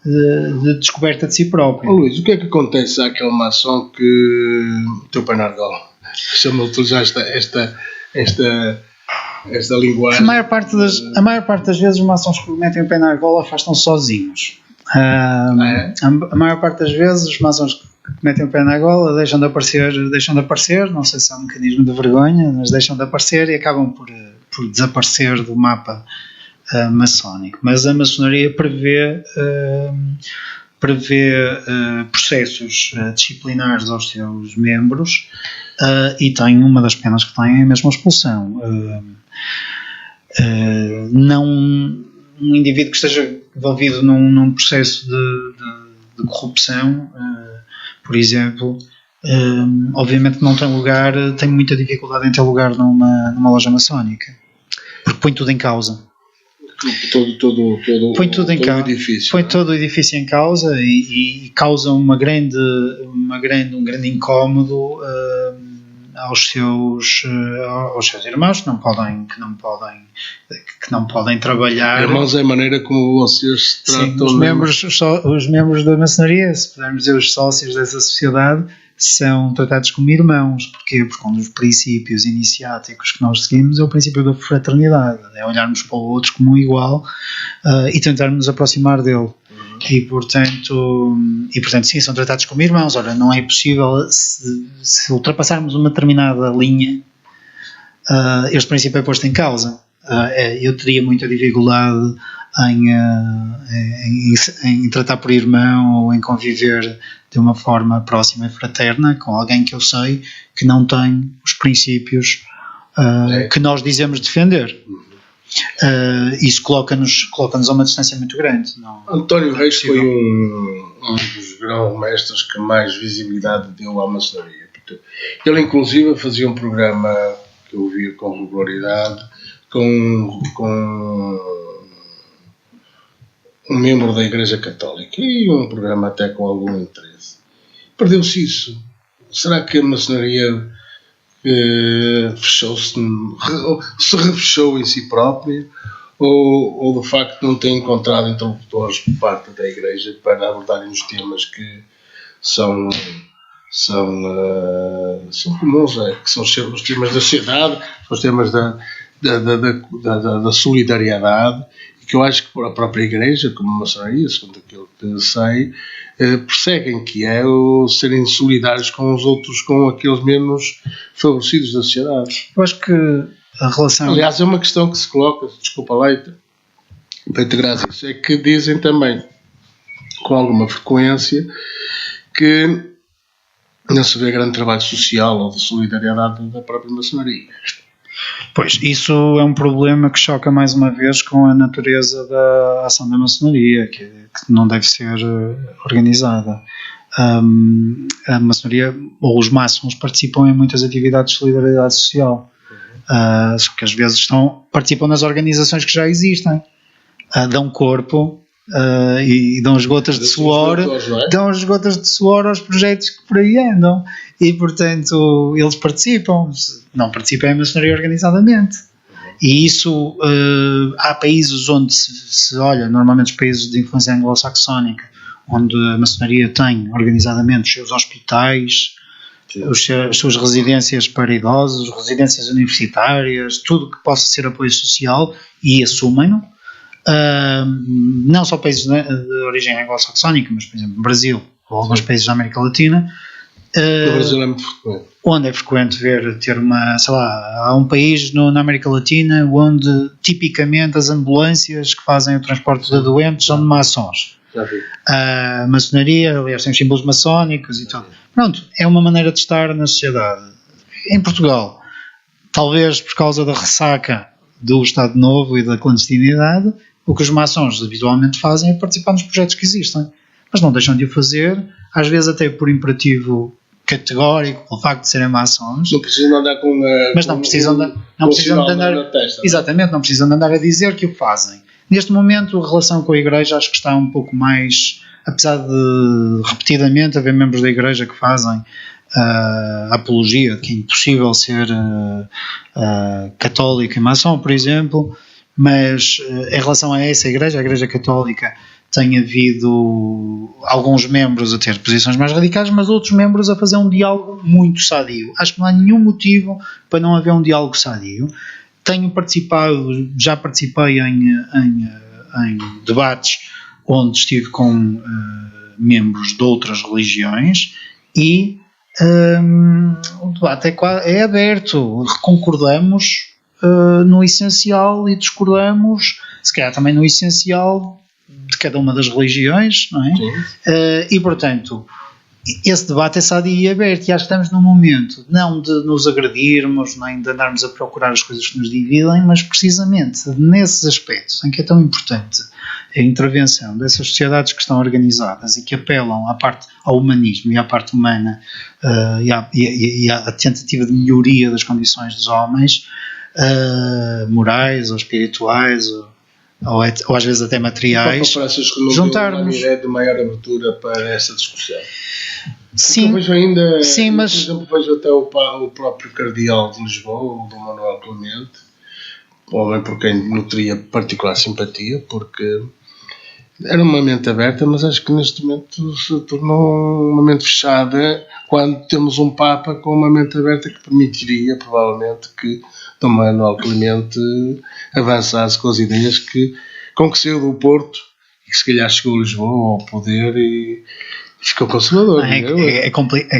Speaker 2: de descoberta de si próprio.
Speaker 1: Luís, o que é que acontece àquele maçom que teu pai na argola? Chama utilizar esta linguagem.
Speaker 2: A maior parte das vezes os maçons que metem o pé na argola afastam sozinhos. A maior parte das vezes os maçons que metem o pé na argola deixam de aparecer, não sei se é um mecanismo de vergonha, mas deixam de aparecer e acabam por desaparecer do mapa maçónico. Mas a maçonaria prevê processos disciplinares aos seus membros, e tem uma das penas que tem é mesmo a expulsão. Não um indivíduo que esteja envolvido num processo de corrupção, por exemplo, obviamente não tem muita dificuldade em ter lugar numa loja maçónica, porque põe tudo em causa. Põe todo o edifício em causa e causa um grande incómodo aos seus irmãos que não podem trabalhar.
Speaker 1: Irmãos é a maneira como vocês se tratam.
Speaker 2: Sim, os membros da maçonaria, se pudermos dizer os sócios dessa sociedade, são tratados como irmãos. Porquê? Porque um dos princípios iniciáticos que nós seguimos é o princípio da fraternidade, é olharmos para o outro como um igual e tentarmos nos aproximar dele. E portanto sim, são tratados como irmãos. Ora, não é possível, se ultrapassarmos uma determinada linha, este princípio é posto em causa. Eu teria muita dificuldade em tratar por irmão ou em conviver de uma forma próxima e fraterna com alguém que eu sei que não tem os princípios que nós dizemos defender. Isso coloca-nos a uma distância muito grande.
Speaker 1: António Reis foi um dos grão-mestres que mais visibilidade deu à maçonaria. Ele inclusive fazia um programa que eu via com regularidade com um membro da Igreja Católica e um programa até com algum interesse. Perdeu-se isso. Será que a maçonaria se refechou em si própria, ou de facto não tem encontrado interlocutores por parte da Igreja para abordarem os temas que são comuns, que são os temas da sociedade, os temas da solidariedade, e que eu acho que a própria Igreja, como a maçonaria, segundo aquilo que sei, perseguem, que é o serem solidários com os outros, com aqueles menos favorecidos da sociedade.
Speaker 2: Eu acho que a relação...
Speaker 1: Aliás, é uma questão que se coloca, desculpa Leite, graças, é que dizem também, com alguma frequência, que não se vê grande trabalho social ou de solidariedade da própria maçonaria.
Speaker 2: Pois, isso é um problema que choca mais uma vez com a natureza da ação da maçonaria, que não deve ser organizada. A maçonaria, ou os maçons, participam em muitas atividades de solidariedade social, só que às vezes participam nas organizações que já existem, dão corpo e dão as gotas de suor, aos projetos que por aí andam, e portanto eles não participam em maçonaria organizadamente. E isso, há países onde se olha, normalmente os países de influência anglo-saxónica, onde a maçonaria tem organizadamente os seus hospitais, as suas residências para idosos, residências universitárias, tudo que possa ser apoio social, e assumem-no. não só países de origem anglo-saxónica, mas, por exemplo, Brasil ou alguns países da América Latina.
Speaker 1: O Brasil é muito frequente.
Speaker 2: Onde é frequente ter uma, sei lá, há um país na América Latina onde tipicamente as ambulâncias que fazem o transporte de doentes são de maçons.
Speaker 1: Já vi.
Speaker 2: A maçonaria, aliás, tem os símbolos maçónicos e tudo. Pronto, é uma maneira de estar na sociedade. Em Portugal, talvez por causa da ressaca do Estado Novo e da clandestinidade, o que os maçons habitualmente fazem é participar nos projetos que existem. Mas não deixam de o fazer, às vezes até por imperativo categórico, pelo facto de serem maçons.
Speaker 1: Não precisam andar com
Speaker 2: mas não precisam de andar
Speaker 1: na testa.
Speaker 2: Exatamente, não precisam de andar a dizer que o fazem. Neste momento, a relação com a Igreja acho que está um pouco mais, apesar de repetidamente haver membros da Igreja que fazem apologia de que é impossível ser católico e maçom, por exemplo, mas em relação a essa Igreja, a Igreja Católica, tem havido alguns membros a ter posições mais radicais, mas outros membros a fazer um diálogo muito sadio. Acho que não há nenhum motivo para não haver um diálogo sadio. Já participei em debates onde estive com membros de outras religiões e o debate é aberto. Concordamos no essencial e discordamos, se calhar também no essencial de cada uma das religiões, não é? E, portanto, esse debate é sadio e aberto, e acho que estamos num momento não de nos agredirmos, nem de andarmos a procurar as coisas que nos dividem, mas precisamente nesses aspectos em que é tão importante a intervenção dessas sociedades que estão organizadas e que apelam ao humanismo e à parte humana e à tentativa de melhoria das condições dos homens, morais ou espirituais ou às vezes até materiais, juntarmos
Speaker 1: de maior abertura para essa discussão.
Speaker 2: Sim,
Speaker 1: eu vejo ainda,
Speaker 2: sim, mas...
Speaker 1: por exemplo, vejo até o próprio Cardeal de Lisboa, o Dom Manuel Clemente, homem por quem nutria particular simpatia, porque era uma mente aberta, mas acho que neste momento se tornou uma mente fechada quando temos um Papa com uma mente aberta que permitiria, provavelmente, que Dom Manuel Clemente avançasse com as ideias com que saiu do Porto e que se calhar chegou a Lisboa ao poder e ficou conservador.
Speaker 2: É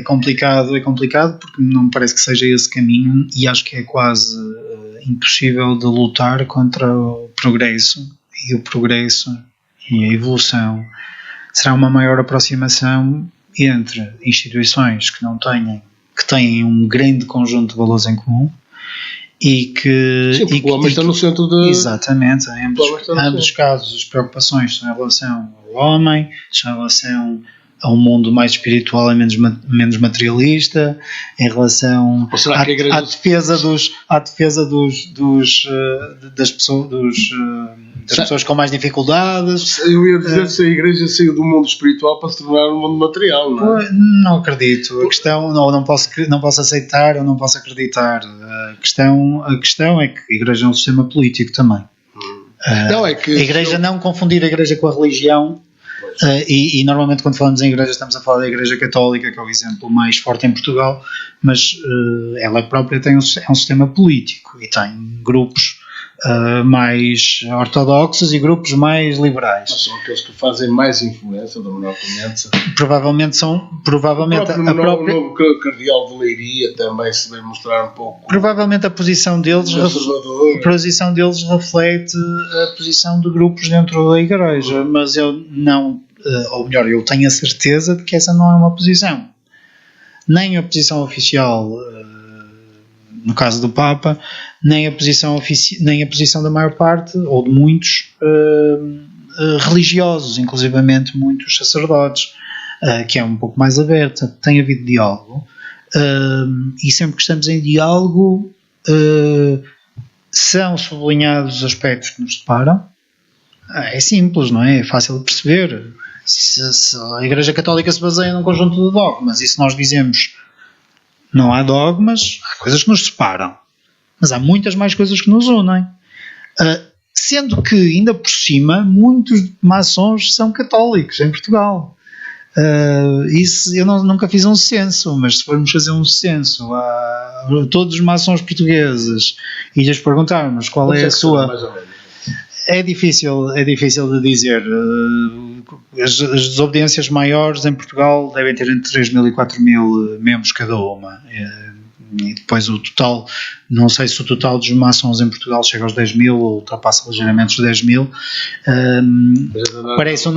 Speaker 2: complicado porque não me parece que seja esse caminho, e acho que é quase impossível de lutar contra o progresso, e o progresso e a evolução será uma maior aproximação entre instituições que têm um grande conjunto de valores em comum e que...
Speaker 1: Sim, porque o homem está no centro de...
Speaker 2: Exatamente, em ambos os casos as preocupações são em relação ao homem, são em relação a um mundo mais espiritual e menos materialista, em relação à defesa das pessoas com mais dificuldades.
Speaker 1: Eu ia dizer se a Igreja saiu do mundo espiritual para se tornar um mundo material, não é?
Speaker 2: Não acredito. A questão, não posso aceitar ou não posso acreditar. A questão é que a Igreja é um sistema político também.
Speaker 1: Não, é que
Speaker 2: a Igreja, não confundir a Igreja com a religião. E normalmente quando falamos em igreja estamos a falar da Igreja Católica, que é o exemplo mais forte em Portugal, mas ela própria é um sistema político e tem grupos mais ortodoxos e grupos mais liberais.
Speaker 1: Mas são aqueles que fazem mais influência da Manuel Clemente.
Speaker 2: Provavelmente
Speaker 1: o novo Cardeal de Leiria também se vem mostrar um pouco.
Speaker 2: Provavelmente a posição deles reflete a posição de grupos dentro da Igreja, mas eu não, ou melhor, eu tenho a certeza de que essa não é uma posição. Nem a posição oficial, no caso do Papa, nem a posição da maior parte, ou de muitos religiosos, inclusivamente muitos sacerdotes, que é um pouco mais aberta. Tem havido diálogo, e sempre que estamos em diálogo são sublinhados os aspectos que nos separam. É simples, não é? É fácil de perceber. Se a Igreja Católica se baseia num conjunto de dogmas, e se nós dizemos não há dogmas, há coisas que nos separam, mas há muitas mais coisas que nos unem, sendo que ainda por cima muitos maçons são católicos em Portugal. Isso eu nunca fiz um censo, mas se formos fazer um censo a todos os maçons portugueses e lhes perguntarmos qual é a sua... É difícil de dizer. As desobediências maiores em Portugal devem ter entre 3.000 e 4.000 membros cada uma. E depois o total, não sei se o total dos maçons em Portugal chega aos 10.000 ou ultrapassa ligeiramente os 10.000. Parece um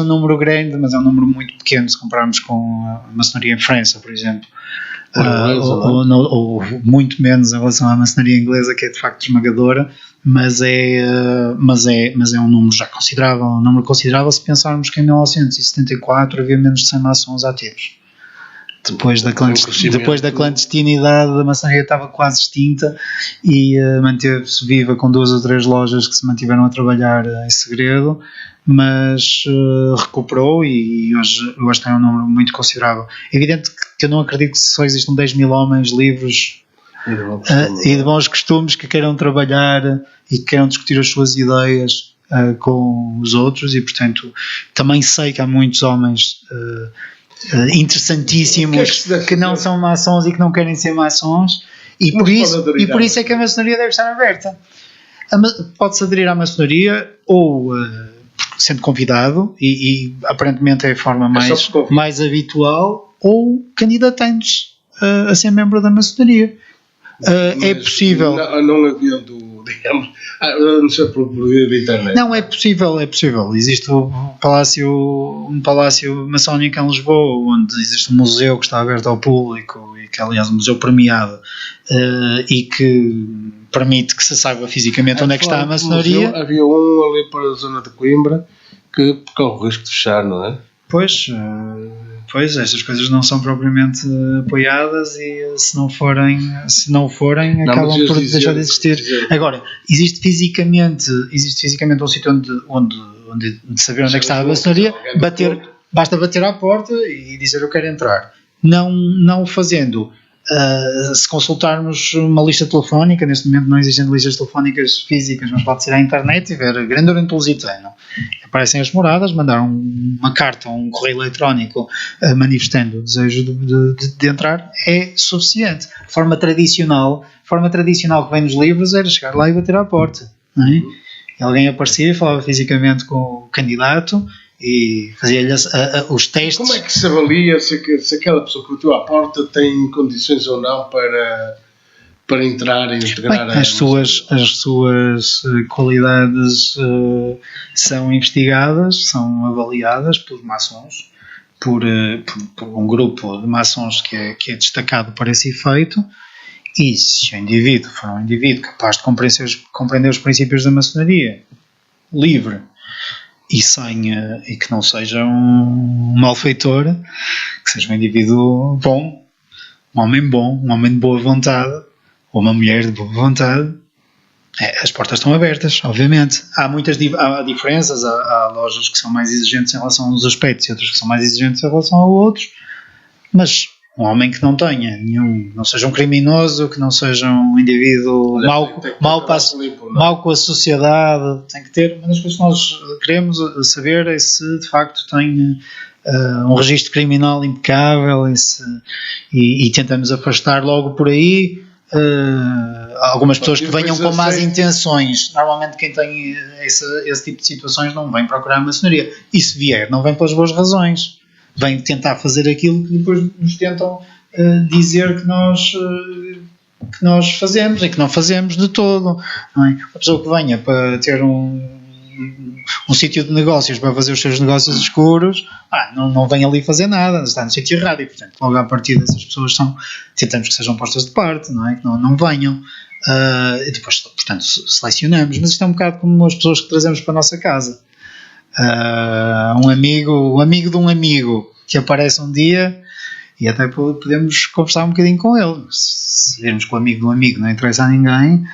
Speaker 2: número grande, mas é um número muito pequeno se compararmos com a maçonaria em França, por exemplo. Ou muito menos em relação à maçonaria inglesa, que é de facto esmagadora, mas é um número já considerável, se pensarmos que em 1974 havia menos de 100 maçons ativos. Depois da clandestinidade, a maçonaria estava quase extinta e manteve-se viva com 2 ou 3 lojas que se mantiveram a trabalhar em segredo, mas recuperou e hoje tem um número muito considerável. É evidente que eu não acredito que só existam 10.000 homens livres e de bons costumes que queiram trabalhar e que queiram discutir as suas ideias com os outros, e portanto também sei que há muitos homens interessantíssimos que não são maçons e que não querem ser maçons, e por isso é que a maçonaria deve estar aberta. Pode-se aderir à maçonaria ou sendo convidado, e aparentemente é a forma mais habitual, ou candidatando-se a ser membro da maçonaria. É possível.
Speaker 1: Não havendo, digamos, não sei por via da internet.
Speaker 2: Não, é possível. Existe um palácio maçónico em Lisboa, onde existe um museu que está aberto ao público, e que aliás é um museu premiado, e que permite que se saiba fisicamente onde é que está a maçonaria.
Speaker 1: Museu, havia um ali para a zona de Coimbra que corre o risco de fechar, não é?
Speaker 2: Pois, estas coisas não são propriamente apoiadas, e se não forem acabam por deixar de existir. Agora, existe fisicamente um sítio onde saber onde é que está a maçonaria, basta bater à porta e dizer eu quero entrar. Não o fazendo. Se consultarmos uma lista telefónica, neste momento não existem listas telefónicas físicas, mas pode ser à internet e ver Grande Oriente Lusitano, aparecem as moradas, mandar uma carta ou um correio eletrónico manifestando o desejo de entrar, é suficiente. A forma tradicional que vem nos livros era chegar lá e bater à porta, não é? E alguém aparecia e falava fisicamente com o candidato e fazia-lhe os testes.
Speaker 1: Como é que se avalia se aquela pessoa que bateu à porta tem condições ou não para entrar e integrar?
Speaker 2: Bem, as suas qualidades são investigadas, são avaliadas por maçons, por um grupo de maçons que é destacado para esse efeito, e se o indivíduo for um indivíduo capaz de compreender os princípios da maçonaria, livre, e que não seja um malfeitor, que seja um indivíduo bom, um homem de boa vontade, ou uma mulher de boa vontade, as portas estão abertas, obviamente. Há diferenças, há lojas que são mais exigentes em relação a uns aspectos e outras que são mais exigentes em relação a outros, mas um homem que não tenha não seja um criminoso, que não seja um indivíduo mau com a sociedade, tem que ter. Uma das coisas que nós queremos saber é se de facto tem um registro criminal impecável, e tentamos afastar logo por aí algumas pessoas que venham com más intenções. Normalmente quem tem esse tipo de situações não vem procurar a maçonaria, e se vier não vem pelas boas razões, vem tentar fazer aquilo que depois nos tentam dizer que nós fazemos, e que não fazemos de todo, não é? A pessoa que venha para ter um sítio de negócios, para fazer os seus negócios escuros, não vem ali fazer nada, está no sítio errado, e portanto logo à partida essas pessoas tentamos que sejam postas de parte, não é? Que não venham, e depois portanto selecionamos, mas isto é um bocado como as pessoas que trazemos para a nossa casa. Um amigo de um amigo que aparece um dia, e até podemos conversar um bocadinho com ele. Se virmos que o amigo de um amigo não interessa a ninguém,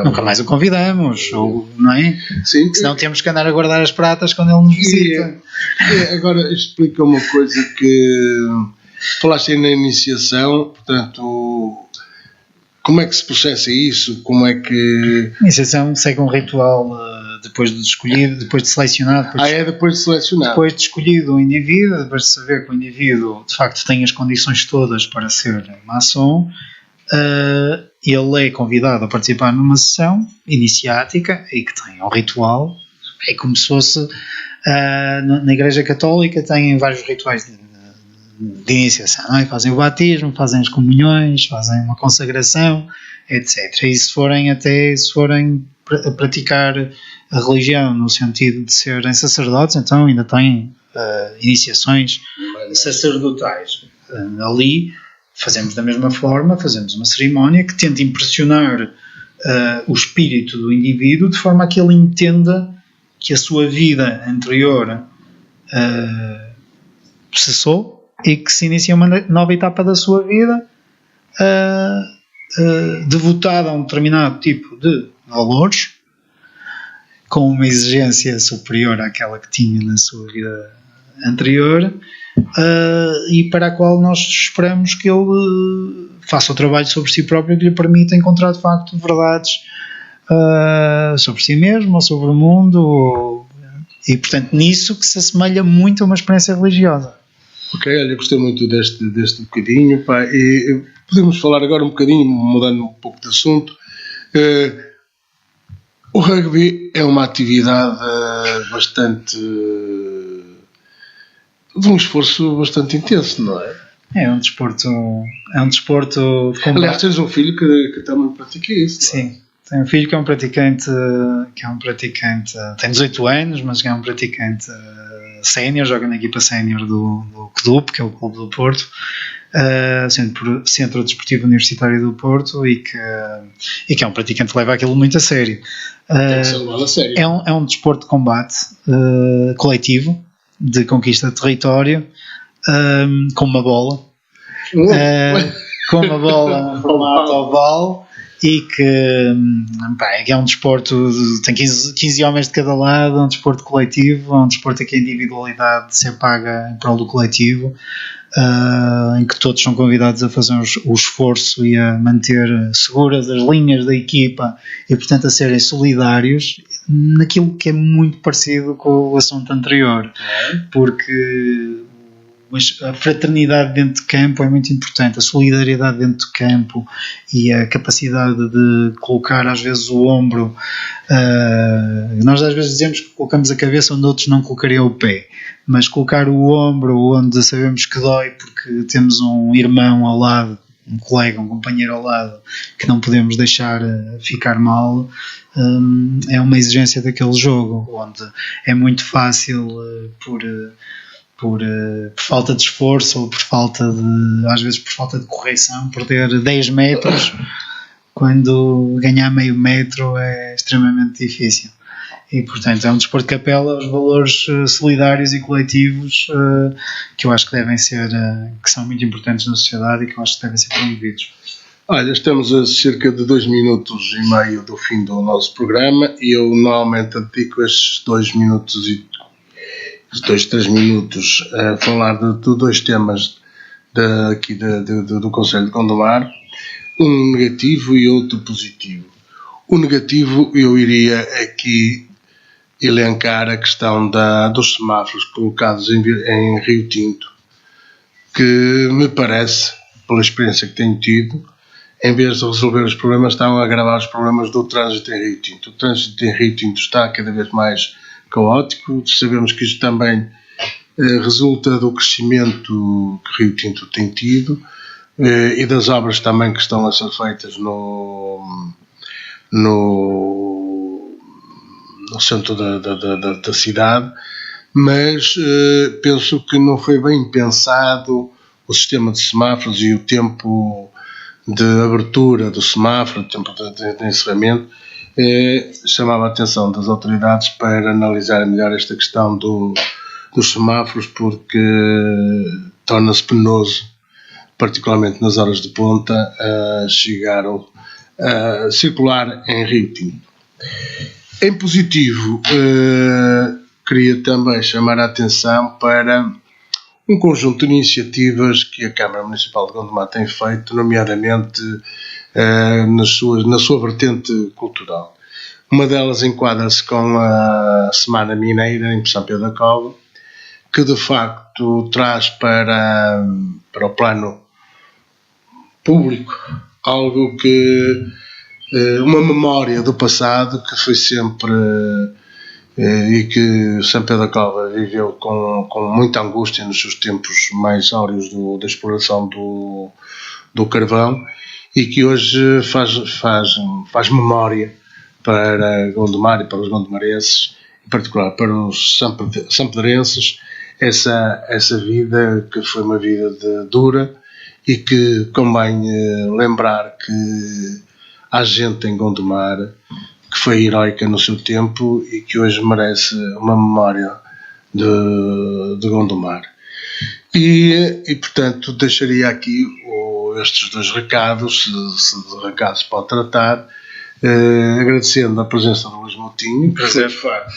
Speaker 2: nunca mais o convidamos, não é?
Speaker 1: Sim,
Speaker 2: senão temos que andar a guardar as pratas quando ele nos visita.
Speaker 1: Agora explica uma coisa que falaste aí na iniciação, portanto, como é que se processa isso? Como é que...
Speaker 2: A iniciação segue um ritual depois de escolhido, depois de selecionado.
Speaker 1: Depois de selecionado.
Speaker 2: Depois de escolhido o indivíduo, depois de saber que o indivíduo de facto tem as condições todas para ser maçom, ele é convidado a participar numa sessão iniciática e que tem um ritual. É como se fosse na Igreja Católica, têm vários rituais de iniciação, não é? Fazem o batismo, fazem as comunhões, fazem uma consagração, etc. E se forem a praticar a religião no sentido de serem sacerdotes, então ainda têm iniciações sacerdotais. Ali fazemos da mesma forma, fazemos uma cerimónia que tenta impressionar o espírito do indivíduo de forma a que ele entenda que a sua vida anterior cessou e que se inicia uma nova etapa da sua vida devotada a um determinado tipo de valores, com uma exigência superior àquela que tinha na sua vida anterior, e para a qual nós esperamos que ele faça o trabalho sobre si próprio que lhe permita encontrar de facto verdades sobre si mesmo ou sobre o mundo, e portanto nisso que se assemelha muito a uma experiência religiosa.
Speaker 1: Ok, olha, gostei muito deste bocadinho, pá, e podemos falar agora um bocadinho, mudando um pouco de assunto. O rugby é uma atividade bastante de um esforço bastante intenso, não é?
Speaker 2: É um desporto de combate.
Speaker 1: Aliás, tens um filho que também pratica isso.
Speaker 2: Sim, tenho um filho que é um praticante, tem 18 anos, mas é um praticante sénior, joga na equipa sénior do CDUP, que é o Clube do Porto, Centro Desportivo Universitário do Porto, e que é um praticante que leva aquilo muito a sério.
Speaker 1: Tem que ser levado a sério.
Speaker 2: É um desporto de combate coletivo, de conquista de território, com uma bola, um formato oval, e que é um desporto, tem 15 homens de cada lado, é um desporto coletivo, é um desporto em que a individualidade se paga em prol do coletivo, em que todos são convidados a fazer o esforço e a manter seguras as linhas da equipa e, portanto, a serem solidários naquilo que é muito parecido com o assunto anterior, porque a fraternidade dentro de campo é muito importante, a solidariedade dentro de campo e a capacidade de colocar às vezes o ombro. Nós às vezes dizemos que colocamos a cabeça onde outros não colocariam o pé, mas colocar o ombro onde sabemos que dói porque temos um irmão ao lado, um colega, um companheiro ao lado que não podemos deixar ficar mal, é uma exigência daquele jogo, onde é muito fácil por falta de esforço ou às vezes por falta de correção, perder 10 metros quando ganhar meio metro é extremamente difícil. E, portanto, é um desporto que apela aos valores solidários e coletivos que eu acho que devem ser, que são muito importantes na sociedade e que eu acho que devem ser promovidos.
Speaker 1: Olha, estamos a cerca de 2 minutos e meio do fim do nosso programa e eu normalmente dedico estes 2 minutos e 3 minutos a falar de 2 temas aqui do Conselho de Gondomar, um negativo e outro positivo. O negativo, eu iria aqui elencar a questão dos semáforos colocados em Rio Tinto, que me parece, pela experiência que tenho tido, em vez de resolver os problemas, estão a agravar os problemas do trânsito em Rio Tinto. O trânsito em Rio Tinto está cada vez mais caótico. Sabemos que isto também resulta do crescimento que Rio Tinto tem tido e das obras também que estão a ser feitas no centro da cidade, mas penso que não foi bem pensado o sistema de semáforos e o tempo de abertura do semáforo, o tempo de encerramento. Chamava a atenção das autoridades para analisar melhor esta questão dos semáforos, porque torna-se penoso, particularmente nas horas de ponta, chegar a circular em Rio Tinto. Em positivo, queria também chamar a atenção para um conjunto de iniciativas que a Câmara Municipal de Gondomar tem feito, nomeadamente na sua vertente cultural. Uma delas enquadra-se com a Semana Mineira em São Pedro da Cova, que de facto traz para o plano público algo que, uma memória do passado que foi sempre, e que São Pedro da Cova viveu com muita angústia nos seus tempos mais áureos da exploração do carvão, e que hoje faz memória para Gondomar e para os gondomarenses, em particular para os sampedrenses, essa vida que foi uma vida dura, e que convém lembrar que há gente em Gondomar que foi heroica no seu tempo e que hoje merece uma memória de Gondomar. E portanto, deixaria aqui estes dois recados, se de recados pode tratar, agradecendo a presença do Luís Moutinho, que de facto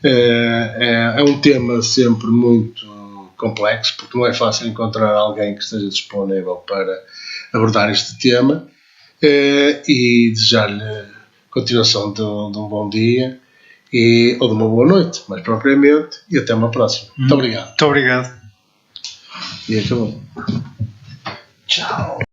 Speaker 1: é um tema sempre muito complexo, porque não é fácil encontrar alguém que esteja disponível para abordar este tema, e desejar-lhe continuação de um bom dia ou de uma boa noite, mais propriamente, e até uma próxima. Muito obrigado.
Speaker 2: Muito obrigado.
Speaker 1: E acabou. Tchau.